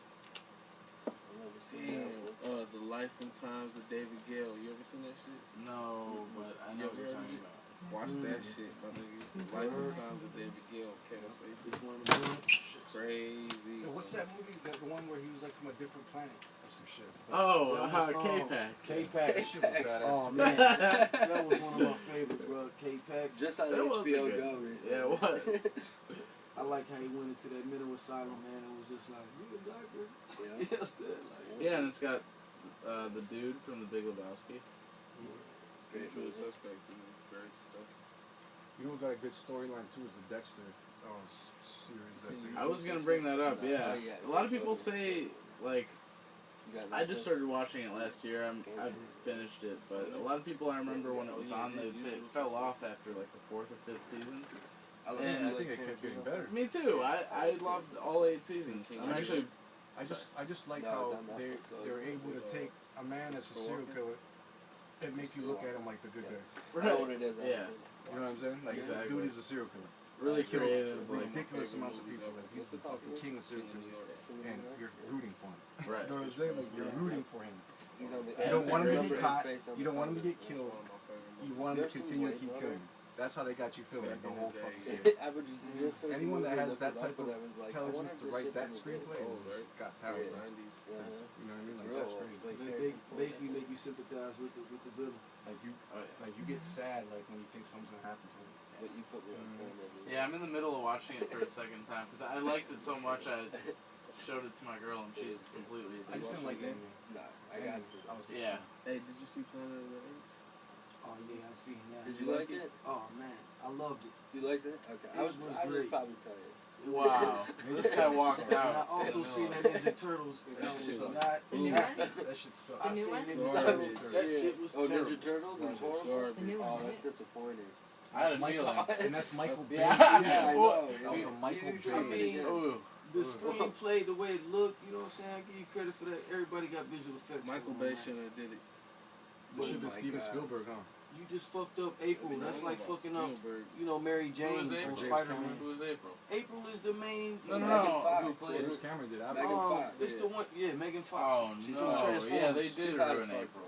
I've never seen that one. Damn. The Life and Times of David Gale. You ever seen that shit? No, but I know what you're talking about. Watch that shit, my nigga. The Life and Times of David Gale. Kevin Spacey. It's one of them. Crazy. Yo, what's that movie? The one where he was like from a different planet or some shit. Oh, That was, K-Pax. K-Pax. That shit was badass. Oh man, that was one of my favorites, bro. K-Pax. Just on That was HBO good. Go recently. Yeah, it was. I like how he went into that mental asylum, man. It was just like, you a doctor? Yeah. Yes, like, Yeah, and it's got the dude from The Big Lebowski. Great Usual movie. Suspects and great stuff. You know what got a good storyline too is the Dexter series. See, I was gonna bring that up. Yeah, Oh, yeah. a lot of people say like You got I just Netflix? started watching it last year. I finished it, but a lot of people I remember when it was on, they'd say it fell off after like the 4th or 5th season. I love And I think it kept getting better. Me too. I loved all 8 seasons. I'm actually I just like No, how it's on Netflix, so they're it's able to good. take a man that's a serial killer and make you look at him like the good guy. I know what it is. Yeah. You know what I'm saying? Like this Exactly. dude is a serial killer. really Killed creative. Like ridiculous amounts of people. Like he's the fucking king of serial killers, and you're rooting for him. right. You know what I'm saying? Like you're Yeah. rooting for him. He's on the, You You don't that's want a him to great get caught. You don't want him to get killed. You want him to continue to keep killing. That's how they got you feeling like the whole fucking series. I would just Anyone that has that type of like, intelligence to write that screenplay old, has right? got talent. Yeah. Right? 90s. Yeah. You know what I mean? It's Like real. that's It's crazy. like they basically make you sympathize with the villain. Like you, Oh, yeah. like you get sad like when you think something's gonna happen to him. But you put me on point of it. Yeah, I'm in the middle of watching it for a second time because I liked it so much. I showed it to my girl and she's completely. I just didn't like that. Nah, I got you. I was Yeah. Hey, did you see Planet of the Apes? Oh yeah, I see that. Did you like it? Oh man, I loved it. You liked it? Okay. It I was was just great. probably tell you. Wow, this guy walked And I out. also seen that Ninja Turtles. And that was Shit. not. The new I one? That shit sucks. The new seen one? Ninja Garbage. Turtles. That shit was Oh, terrible. Ninja Turtles? It was horrible? The new Oh, one. that's disappointing. I had a Michael, feeling. and that's Michael Bay. Yeah. Yeah, I Well, know. that was a Michael He's Bay. usually I mean, good. Ooh, The screenplay, the way it looked, you know what I'm saying? I give you credit for that. Everybody got visual effects. Michael on Bay that. shouldn't have did it. It should have been Oh my Steven God. Spielberg, huh? You just fucked up April. That's like fucking up, Spielberg. you know, Mary who Jane was on April? Spider-Man. Who was April? April is the main. No, no, Megan no. Fox. Who played James it? Cameron did. Megan Fox. It's Yeah. the one, yeah, Megan Fox. Oh She's no! from Transformers. Yeah, they did She's hot ruin as fuck. April.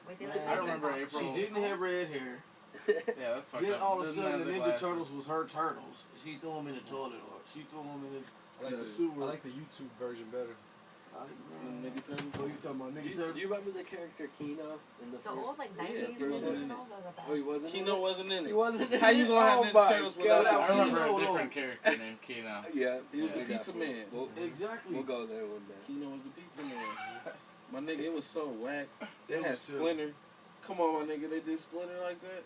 Wait, they Man, like I remember April. She didn't have red hair. Yeah, that's fucked Then up. all of a Doesn't sudden have the the Ninja glasses. Turtles was her turtles. She threw them in the toilet or she threw them in I like the sewer. I like the YouTube version better. Nigga Turtles. Oh, you talking about Do Ninja you Turtles? remember the character Kino in the The first? old like Yeah, 90s first Ninja one. Turtles are the best. Oh, he wasn't. in Kino it? wasn't in He it. wasn't. In How you it? gonna have Oh Ninja my Turtles God. without I remember Kino, a different though. character named Kino. Yeah, He was the we pizza definitely- man. Exactly. We'll go there one day. Kino was the pizza man. My nigga, it was so whack. They It had was too. Splinter. Come on, my nigga, they did Splinter like that?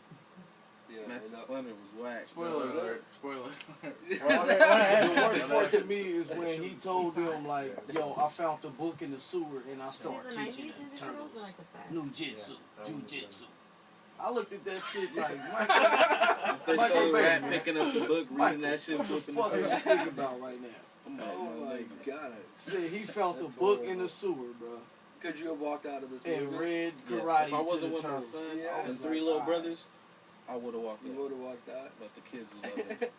Yeah, Master I know. Splinter was whack. Spoiler Was alert. Spoiler alert. Is What that- happened? The worst part to What me is when he told them like, "Yo, I found the book in the sewer and I started See, the 90s teaching them Ninja Turtles were turtles, like the best. new jitsu, Yeah, that was jujitsu." I looked at that shit like, Once they Michael showed Bay, Rat man. picking up the book, reading that shit, what the flipping fuck the are you page. thinking about right now? I'm like, Oh my my leg. god. Said he found the That's book horrible. in the sewer, bro, Could you have walked out of this and movie? read Yes, karate if I wasn't to the with my turtles. son Yeah. I was and three like, little "Ah." brothers, I would have walked You out. would have walked out. But the kids was loving it.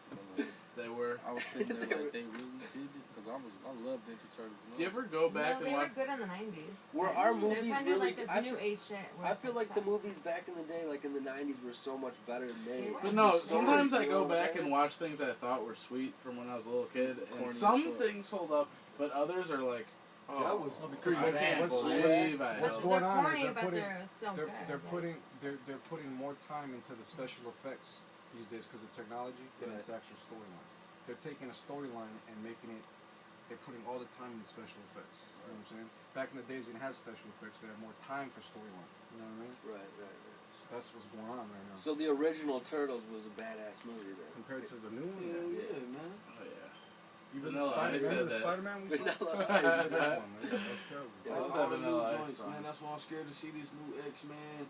They were. I was sitting there like, they really did it? Because I love Ninja Turtles. Do you ever go back No, and they were watch? good in the 90s. Were our They're movies trying to do really- like this I new feel- age shit. where I feel it like the sucks. movies back in the day, like in the 90s, were so much better made. But no, The stories, sometimes I you know go what I'm back saying? and watch things I thought were sweet from when I was a little kid, and Corny as some fuck. things hold up, but others are like, That oh, was because I can't what's- believe I what's held going They're on is corny, they're but putting- they're still good. They're putting more time into the special effects these days because of technology than Right. into the actual storyline. They're taking a storyline and making it. They're putting all the time in special effects. You know what I'm saying? Back in the days, you didn't have special effects. They had more time for storyline. You know what I mean? Right. So that's what's going on right now. So the original Turtles was a badass movie then. Compared to the new one, Hell yeah, man. Oh yeah. even Vanilla the Ice Spider-Man, had the that. Spider-Man we saw. Vanilla I hated that one, man. That's terrible. Yeah. What was All that the new Vanilla Ice joints, song? man. That's why I'm scared to see this new X-Men.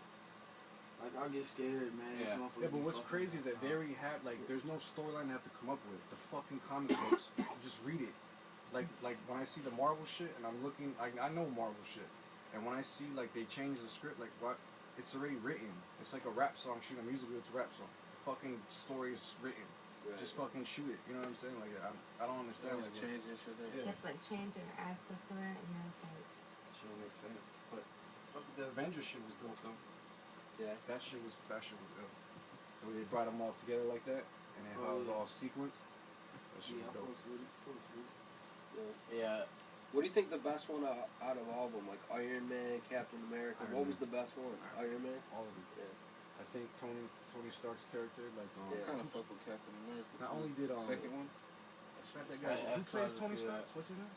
Like, I get scared, man. Yeah. These Yeah, but motherfuckers what's be crazy is that they already have like there's no storyline they have to come up with. The fucking comic books, just read it. Like when I see the Marvel shit and I'm looking, I know Marvel shit, and when I see like they change the script, like what, it's already written. It's like a rap song, shoot a music video to a rap song. The fucking story is written. Right. Just fucking shoot it. You know what I'm saying? Like I don't They understand. was Like, changing shit. Yeah. It's like change it or add stuff to it, and you're just like, that shit don't make sense. But fucking the Avengers shit was dope though. Yeah. That shit was dope. The way they brought them all together like that, and then how it was all sequenced. That shit Yeah, was dope. Yeah. What do you think the best one out of all of them? Like Iron Man, Captain America. Iron What Man. was the best one? Iron Man. All of them. Yeah. I think Tony Stark's character, like, Yeah. I kind of fuck with Captain America. not too. only did Second one. that guy, I who started plays to Tony see Stark? that. What's his name?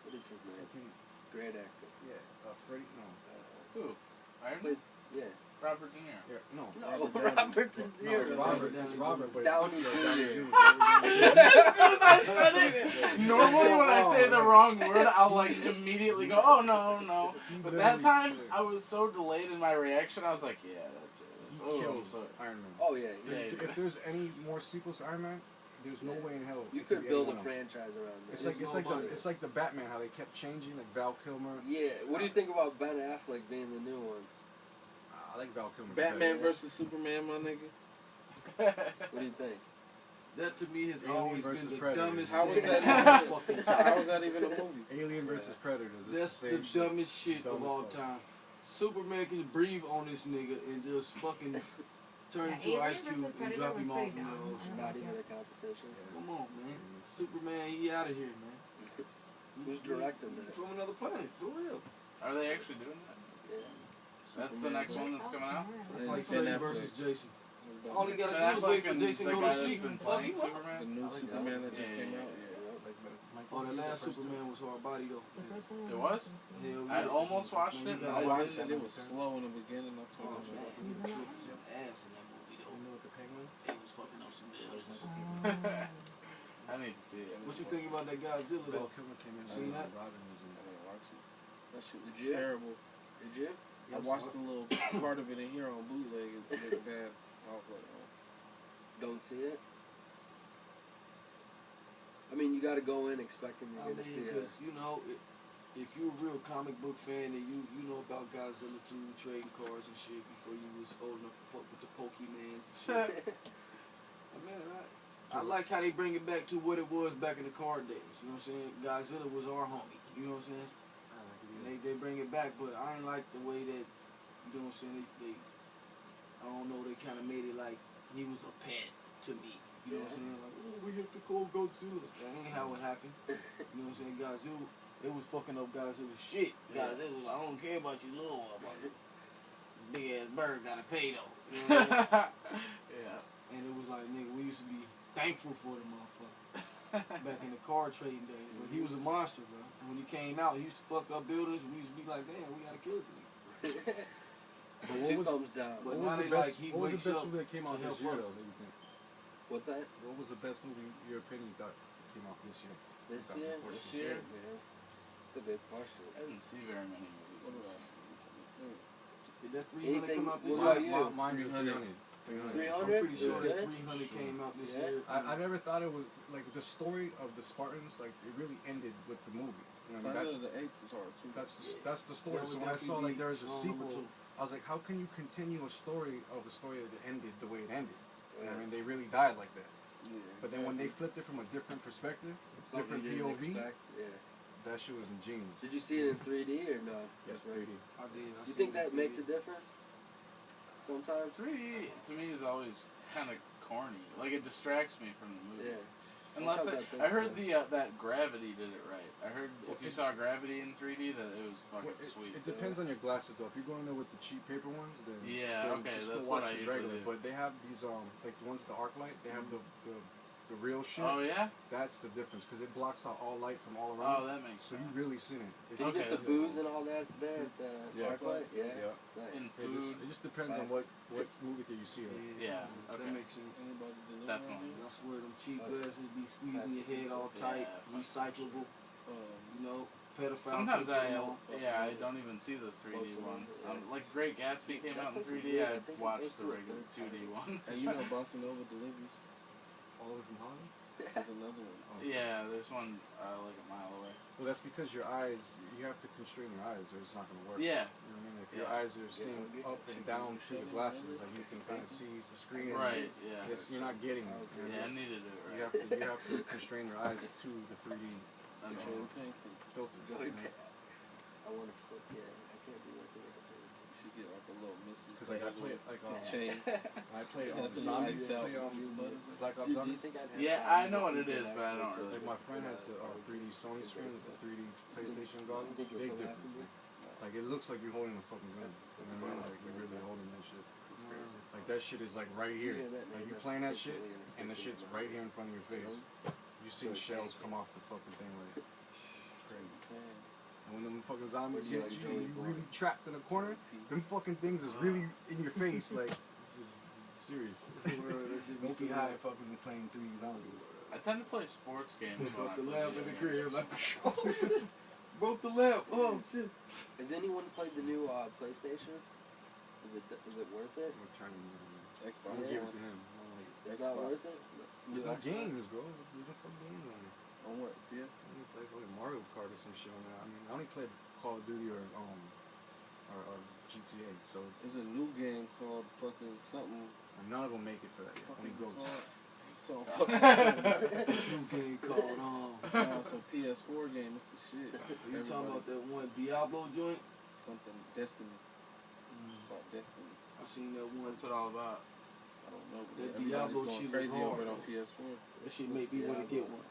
What is his name? Fucking Great actor. yeah, Freddie. No, Who? Iron Man? Plays. Yeah. Robert De Niro. yeah, no. No, Downey. Robert De No, it's Niro. Robert. It's Robert, but Downey yeah, Jr. As soon as I said it, normally when I say the wrong word, I'll like immediately go, oh no. But that time, I was so delayed in my reaction, I was like, yeah, that's it. He Oh, killed so, Iron Man. Oh yeah. Yeah, If there's any more sequels to Iron Man, there's no way in hell You it could could be build a anyone else. franchise around this. It's like the Batman, how they kept changing, like Val Kilmer. Yeah. What do you think about Ben Affleck being the new one? I like Val Kilmer. Batman versus Superman, my nigga. What do you think? That to me has Alien always versus been the Predator. dumbest How was thing that of not- all fucking How time. was that even a movie? Alien versus Predator. This That's is the same shit. dumbest shit Dumb of as all fuck. time. Superman can breathe on this nigga and just fucking turn Yeah, into an Alien ice versus cube and Predator drop was him off pretty in the dumb. ocean. Not even a competition. Come on, man. Superman, he out of here, man. Who's directing that? From another planet, for real. Are they actually doing that? Yeah. That's the next one that's coming out? It's Yeah, like it's Ben Freddy Affleck. versus Jason. Ben All he gotta Ben do is wait Affleck for and Jason the to go guy to that's sleep been and fuck playing you up. Superman? The new I like Superman that that. just Yeah, came yeah, out. Oh, the last Superman was hard body though. It was? Hell I yes. almost watched it, You and gotta I I watch watched it. It was slow in the beginning. I Oh told man, you. he was kicking some ass in that movie You though. know what the Penguin? He was fucking up some deals. I need to see it. What you think about that Godzilla Val though? Kilmer came in. Seen that? Robin was in I didn't watch it. That shit was Did you? terrible. Did you? I watched a little part of it in here on bootleg. It was bad. I was like, oh. Don't see it. I mean, you got to go in expecting I you're mean, gonna see it. because you know, if you're a real comic book fan and you know about Godzilla 2 trading cards and shit before you was old enough to fuck with the Pokemans and shit. I mean, I like how they bring it back to what it was back in the card days. You know what I'm saying? Godzilla was our homie. You know what I'm saying? And they bring it back, but I ain't like the way that, you know what I'm saying, they I don't know, they kind of made it like he was a pet to me. You know what I'm saying? Like, oh, we have to go Godzilla. That ain't how it happened. You know what I'm saying? Guys, it was fucking up guys. It was shit. Guys, it was, I don't care about you little one. Big ass bird gotta pay though. You know what I mean? Yeah. And it was like, nigga, we used to be thankful for the motherfucker back in the car trading days. But he was a monster, bro. And when he came out, he used to fuck up buildings. We used to be like, damn, we gotta kill this nigga. But what was, down. But what was now the they best, like, he what was the wakes best up movie that came out to this help year, us. though, that you think? What's that? What was the best movie, in your opinion, you thought came out this year? This year? 2014. This year? Man. It's a big question. I didn't see very many movies. What this did I year. see? Did that 300 Anything- come out this what year? about you? Mine's is 300. 300? I'm pretty It sure was that good? 300 came out this Yeah. year. I never thought it was, like, the story of the Spartans, like, it really ended with the movie. You know, Planet that's, of the Apes was hard too. that's the story. That So would when I saw, definitely like, there was a be sequel, number two. I was like, how can you continue a story of a story that ended the way it ended? Yeah. I mean, they really died like that. Yeah, But then when they flipped it from a different perspective, Something different you didn't POV, expect. Yeah. that shit was ingenious. Did you see it in 3D or no? Yes, Just regular? 3D. I did. You think that makes a difference? Sometimes? 3D to me is always kind of corny. Like it distracts me from the movie. Yeah. Unless Sometimes I think I heard so. that Gravity did it right. I heard if you saw Gravity in 3D that it was fucking Well, sweet. it depends on your glasses, though. If you're going there with the cheap paper ones, then Yeah, then okay, just that's go what watch I it usually regular. do. But they have these like the ones with the arc light. They have the real shit. Oh yeah? That's the difference because it blocks out all light from all Oh, around. that makes So sense. you really seen it. Did you get the booze and all that there at the Yeah. ArcLight? Yeah. Yeah. Nice. In It food, just depends on what movie theater you see it. Yeah, That okay. makes sense. Anybody deliver Definitely. I swear them cheap glasses be squeezing your head all tight, Yeah. recyclable, you know, pedophile. Sometimes picture and all. I don't even see the 3D one. Like Great Gatsby came out in 3D. I watched the regular 2D one. And you know Bossa Nova Deliveries All over from Holland. is another one. Oh. Yeah, there's one like a mile away. Well, that's because your eyes. You have to constrain your eyes, or it's not going to work. Yeah, You know what I mean? If your Yeah. eyes are seeing up and down through the glasses, like you can kind of see the screen. right. Yeah, You're not getting it. You know? yeah. I needed it You right. have to constrain your eyes to the 3D That makes Joey sense. Pancake. filter. Joey You know? I want to flip. Yeah, I can't do that thing. You should get like a little Missy. Because like I play like chain. I play Yeah, the zombies. iced out Play Black Ops Do you Zombies. think I'd have Yeah, I know what it is, but I don't really. Like my friend has the 3D Sony screen with the 3D PlayStation goggles. think Big you'll difference. Man. Like it looks like you're holding a fucking gun. You know what I mean? Like you're really holding that shit. Like that shit is like right here. Like you playing that shit, and the shit's right here in front of your face. You see the shells come off the fucking thing like it's crazy. And when them fucking zombies Would you get like you, Joey and you Blunt? really trapped in a corner. Them fucking things is really in your face. Like this is serious. Don't be high fucking playing 3D zombies. I tend to play sports games when I Broke the play lamp in the video crib. Like, oh shit. Broke the lamp. Oh shit. Has anyone played the new PlayStation? Is it worth it? I'm turning Xbox I'm giving it One. to him. I'm like, It's not worth it. there's no games, bro. There's no fucking games on it. On what? PS? I only play fucking Mario Kart or some shit on there. I mean, I only played Call of Duty or GTA. So There's a new game called fucking something. none of them make it for that. Yet. Only Fucking Ghost. called fucking something. This new game called Some PS4 game. It's the shit. You talking about that one Diablo joint? Something Destiny. It's called Destiny. I seen that one. What's it all about? I don't know. But That everybody's Diablo going shit crazy was over it hard. on PS4. That shit made me want to get one.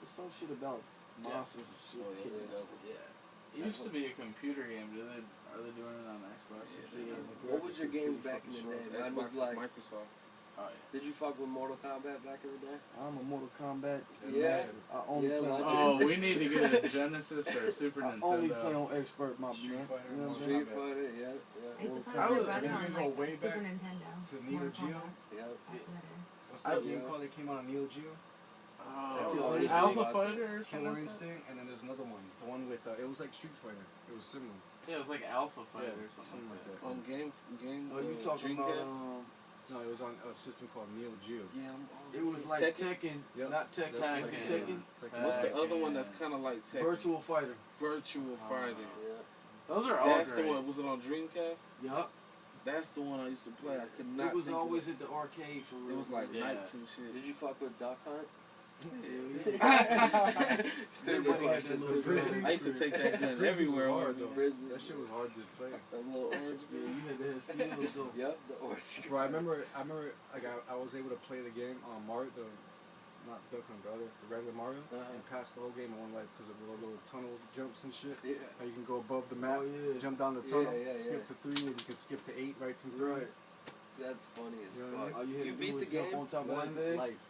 There's some shit about monsters and shit. Oh, yes, killing. the devil. Yeah. It used to be a computer game. Are they doing it on Xbox? Yeah. What was your games back in the day? It's Mine Xbox, was like. Microsoft. Oh yeah. Did you fuck with Mortal Kombat back in the day? I'm a Mortal Kombat. Yeah. I only Yeah, play on Legend. Oh, we need to get a Genesis or a Super I only play Nintendo. on expert, my Street man. Fighter, You know what I'm Mortal saying? Street Fighter, yeah. I used to play I with was- my brother we on can go like way back Super Nintendo. to Neo Mortal Geo. Kombat. Yeah. Back in the day. What's that I- game called that came out on Neo Geo? Oh, Killer Instinct. Alpha Fighter or something. Killer like that? Instinct, and then there's another one. The one with it was like Street Fighter. It was similar. Yeah, it was like Alpha Fighter or something something like like that. that. On game Oh, you talking about? Dreamcast? No, it was on a system called Neo Geo. Yeah, It was like Tekken, Yep. not Tekken. Yep. Like Tekken. Tekken. What's the Tekken. other one that's kind of like Tekken? Virtual Fighter. Virtual Fighter. Yeah. Those are all That's great. the one. Was it on Dreamcast? Yup. That's the one I used to play. I could not. It was think always Of at the arcade for it. real. It was like Yeah. nights and shit. Did you fuck with Duck Hunt? Stupid questions. I used to take that gun everywhere. Hard, though. Frisbee. That shit was hard to play. That little orange Yeah, gun. you had to have skills though. Yep, the orange. Bro, I remember, like, I was able to play the game on Mario, not Duck Hunt, the other, the regular Mario, and pass the whole game in one life because of the little tunnel jumps and shit. Yeah. How you can go above the map, Oh, yeah. jump down the tunnel, Yeah, skip to 3, and you can skip to 8 right from 3. Right. That's funny as You know what I fuck. All you had You to do beat was the jump game? on top of One that thing. life.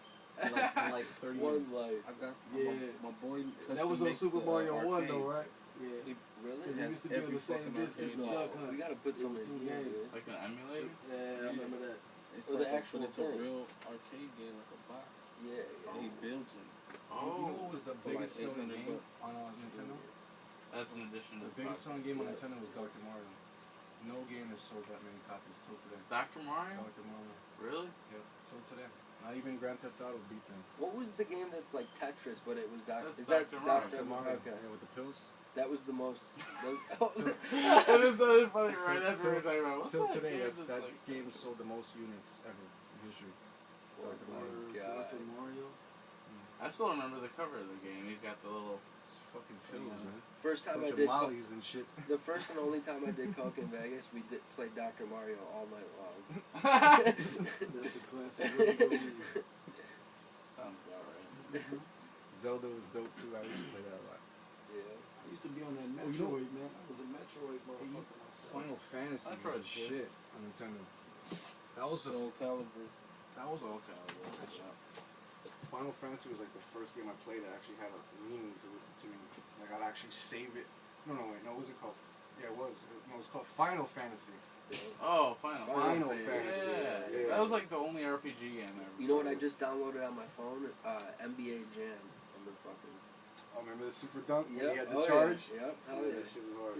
In like 30 One minutes. life. I got Yeah. my boy. That was on Super Mario 1 though, right? Yeah. You, really? Because Yeah. you used to be on Every the same fucking business arcade. as No, Duck Hunt. we gotta put some It in was 2 here, games. dude. Like an emulator? Yeah, I remember that. It's Or like the actual but it's thing. a real arcade game, like a box. Yeah, And he builds them. You know what was the For like biggest selling 800 game bucks. on Nintendo? That's an addition to The biggest selling podcast. game on Nintendo was Dr. Mario. No game has sold that many copies till today. Dr. Mario? Dr. Mario. Really? Yep, till today. Not even Grand Theft Auto beat them. What was the game that's like Tetris, but it was Dr. That's Is that Dr. Mario. Dr. Dr. Mario. Okay. Yeah, with the pills. That was the most. It is so funny, right? That's what we're talking about. What's Till that today, game that like- game sold the most units ever in history. Oh Dr. my Mario. God. Dr. Mario. I still remember the cover of the game. He's got the little. It's fucking pills, man. First time I Bunch of did. mollies and shit. The first and only time I did coke in Vegas, we did play Dr. Mario all night long. That's a classic. Sounds about right. Zelda was dope too. I used to play that a lot. Yeah. I used to be on that Oh, you know- Metroid, man. I was a Metroid motherfucker myself. Final Fantasy I was tried the shit. shit on Nintendo. That was the Soul Calibur. that was Soul Calibur. Good shot. Final Fantasy was like the first game I played that actually had a meaning to me. Like I'd actually save it. No, wait, no, what was it called? Yeah, it was. No, it was called Final Fantasy. Oh, Final Final Fantasy. Fantasy. Yeah. Yeah. That was like the only RPG game ever. You know what I just downloaded on my phone? NBA Jam. On the fucking. Oh, remember the Super Dunk? When Yep. you had the Oh, charge? Yeah. Yep. Hell Yeah, yeah. that shit was hard.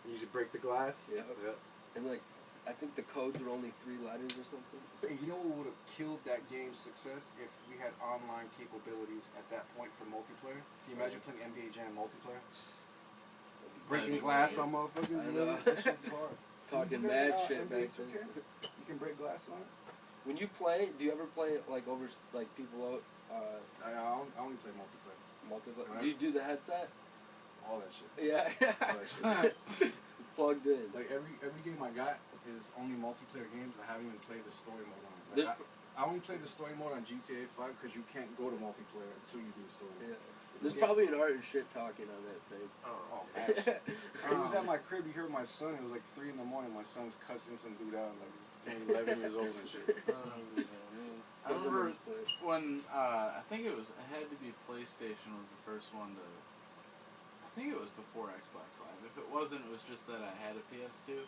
You should break the glass. Yep. Yep. And like, I think the codes were only 3 letters or something. Hey, you know what would have killed that game's success if we had online capabilities at that point for multiplayer? Can you imagine playing NBA Jam multiplayer? Breaking That'd be glass weird. on motherfuckers? I you know. That shit was hard. Talking You mad know, shit NBA back then. 2K? You can break glass on it? When you play, do you ever play like over like people out I only play multiplayer. multiplayer? Right. Do you do the headset? All that shit. Yeah. All that shit. Plugged in. Like every game I got is only multiplayer games. I haven't even played the story mode on it. There's Like, I only played the story mode on GTA 5 because you can't go to multiplayer until you do the story mode. Yeah. There's probably an art and shit talking on that thing. Oh, bad shit. I was at my crib, you heard my son, it was like 3 in the morning, my son's cussing some dude out, like he's only 11 years old and shit. I remember when I think it had to be PlayStation was the first one to. I think it was before Xbox Live. If it wasn't, it was just that I had a PS2,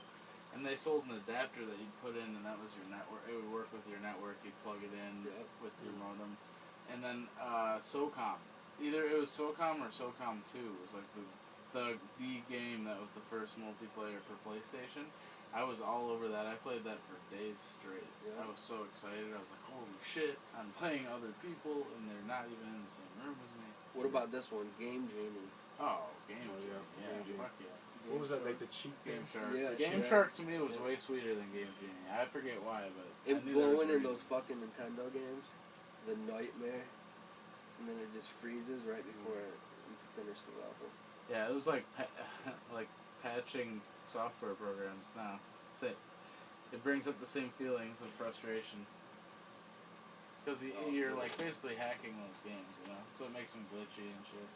and they sold an adapter that you'd put in, and that was your network. It would work with your network. You'd plug it in with your modem, and then SOCOM. Either it was SOCOM or SOCOM 2 was like the game that was the first multiplayer for PlayStation. I was all over that. I played that for days straight. Yeah. I was so excited. I was like, holy shit, I'm playing other people and they're not even in the same room as me. What about this one, Game Genie? Oh, Game Oh, Genie. yeah. Yeah, Game Genie. fuck yeah. What was that, like the cheap Game game? Shark. Yeah, Game Shark. Shark to me was Yeah. way sweeter than Game Genie. I forget why, but It I knew there was blowing a in those reason. fucking Nintendo games, the Nightmare, and then it just freezes right before you finish the level. Yeah, it was like like patching software programs now. It brings up the same feelings of frustration. Because you're like basically hacking those games, you know? So it makes them glitchy and shit.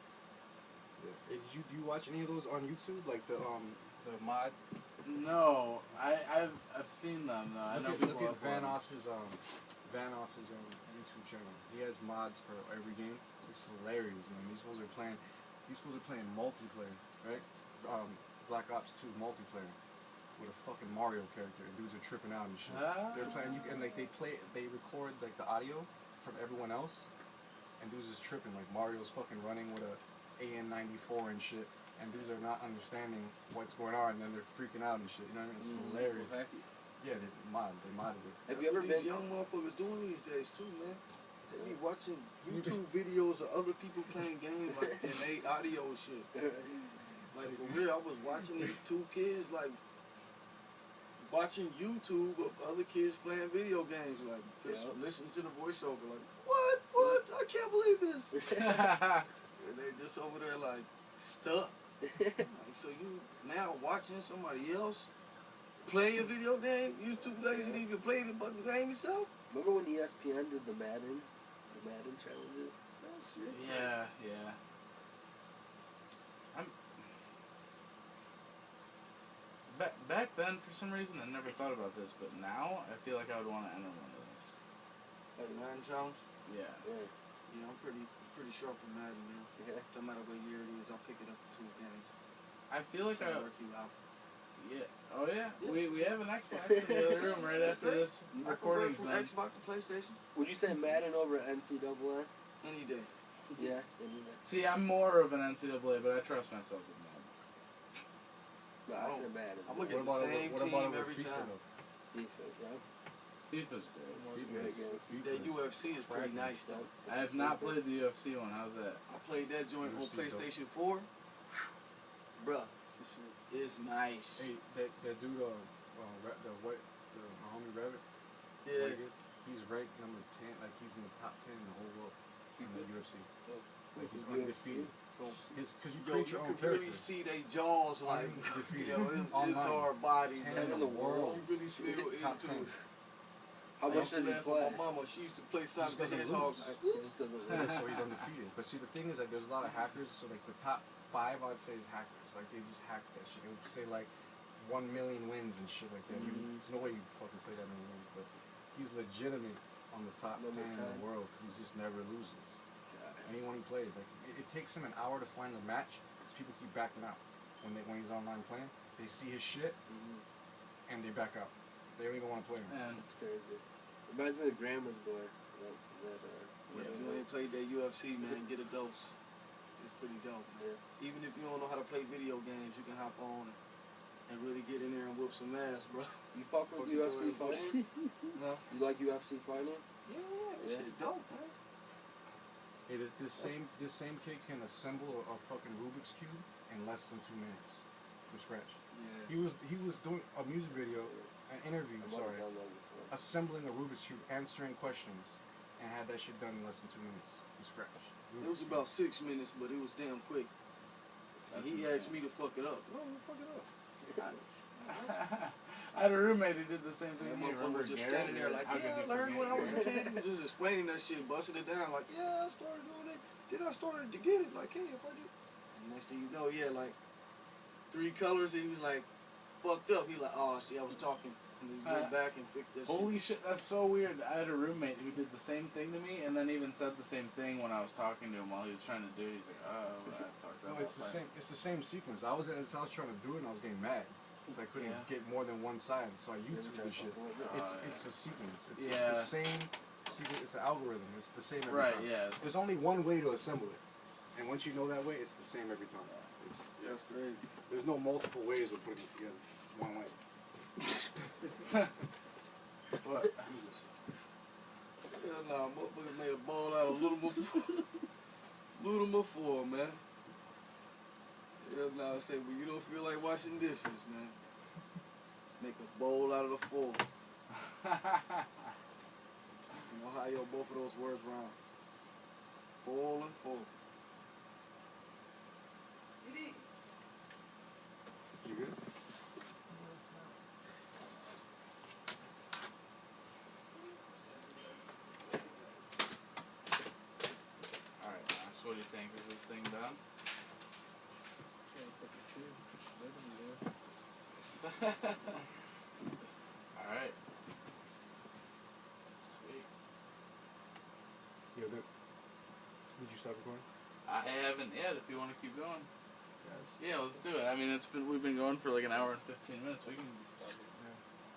Hey, do you watch any of those on YouTube? Like the mod? No, I've seen them though. I know people Look at upload them. Vanos's YouTube channel. He has mods for every game. It's hilarious, man. These fools are playing multiplayer, right? Black Ops 2 multiplayer with a fucking Mario character, and dudes are tripping out and shit. They're playing, and like they record like the audio from everyone else, and dudes is tripping. Like Mario's fucking running with a AN-94 and shit, and dudes are not understanding what's going on, and then they're freaking out and shit. You know what I mean? It's hilarious. Yeah, they modded it. Have you ever That's what been? these young motherfuckers doing these days too, man? They be watching YouTube videos of other people playing games like and they audio shit. Like for real, I was watching these 2 kids like watching YouTube of other kids playing video games, like just Yeah. listening to the voiceover, like what? I I can't believe this. And they just over there like stuck. Like, so you now watching somebody else play a video game? You too lazy to even play the fucking game yourself? Remember when ESPN did the Madden challenges? That shit. Yeah. Back then, for some reason, I never thought about this, but now I feel like I would want to enter one of those. Like the Madden challenge? Yeah. Yeah, I'm pretty sharp with Madden now. Yeah. No matter what year it is, I'll pick it up in 2 games. I feel like Try to work you out. Yeah. Oh yeah. Yeah. We have an Xbox in the other room right after this recording from zone. Xbox to PlayStation Would you say Madden over NCAA? any day. Yeah. any day. See, I'm more of an NCAA, but I trust myself with Madden. No, I said Madden. I'm looking at the same team every time. FIFA, bro. FIFA's great. The UFC is pretty nice though. I have not played the UFC one. How's that? I played that joint on UFC's PlayStation 4. Bruh, it's nice. Hey, that dude, the homie Rabbit. Yeah. He's ranked number 10. Like he's in the top 10 in the whole world in the UFC. Like he's UFC? undefeated. Because you Yo, create you your own can character. really see they jaws like, Undefeated. yo, it's Online. hard body, 10 man. in the world. You really feel Top into 10. it. How much does he laugh at play? my mama, she used to play Sonic the doesn't Hedgehog. lose. He just doesn't Yeah, win. so he's undefeated. But see, the thing is that there's a lot of hackers. So like the top 5, I'd say, is hackers. Like they just hack that shit. They would say like 1 million wins and shit like that. There's no way you fucking play that many wins. But he's legitimate on the top 10 in the world because he just never loses. Anyone he plays, like it takes him an hour to find a match. Because people keep backing out when he's online playing. They see his shit and they back out. They don't even want to play him. Man, It's crazy. Reminds me of Grandma's Boy. If you ain't played that UFC, man, get a dose. It's pretty dope, man. Even if you don't know how to play video games, you can hop on and really get in there and whoop some ass, bro. You fuck with Fuck UFC your fighting? No? You like UFC fighting? Yeah, that shit dope, man. Hey, this same kid can assemble a fucking Rubik's Cube in less than 2 minutes from scratch. Yeah. He was doing a music video, an interview, assembling a Rubik's Cube, answering questions, and had that shit done in less than 2 minutes from scratch. It was about 6 minutes, but it was damn quick. And he asked me to fuck it up. No, fuck it up. I had a roommate who did the same thing. That to me. motherfucker was just Garrett? standing there like, How could yeah, you I learned when I was a forget kid. He was just explaining that shit, busting it down like, yeah, I started doing it. Then I started to get it. Like, hey, if I do. And next thing you know, yeah, like 3 colors, and he was like, fucked up. He like, oh, see, I was talking. And he went back and fixed that shit. Holy shit, that's so weird. I had a roommate who did the same thing to me, and then even said the same thing when I was talking to him while he was trying to do it. He's like, oh, I fucked up. No, it's the same. It's the same sequence. I was at his house trying to do it, and I was getting mad because I couldn't get more than one side. So I YouTube the shit. It's a sequence. It's the same sequence. It's an algorithm. It's the same every time. Right. Yeah. There's only one way to assemble it, and once you know that way, it's the same every time. That's crazy. There's no multiple ways of putting it together. It's one way. What? Hell nah, motherfucker made a ball out of Little Four, man. Hell nah, I say, well, you don't feel like washing dishes, man. Make a bowl out of the 4. In Ohio, both of those words rhyme. Bowl and 4. You good? Alright, Max, what do you think? Is this thing done? Alright. Sweet. Yeah. Did you stop recording? I haven't yet, if you want to keep going. Yes. Yeah, let's do it. I mean, we've been going for like an hour and 15 minutes. We can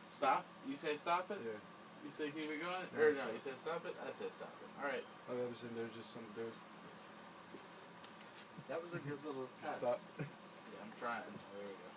stop. You say stop it? Yeah. You say keep it going? No, Or no, stop. you say stop it? I say stop it. Alright. Oh, there's just some. There's That was a good little touch. stop. Yeah, I'm trying. There we go.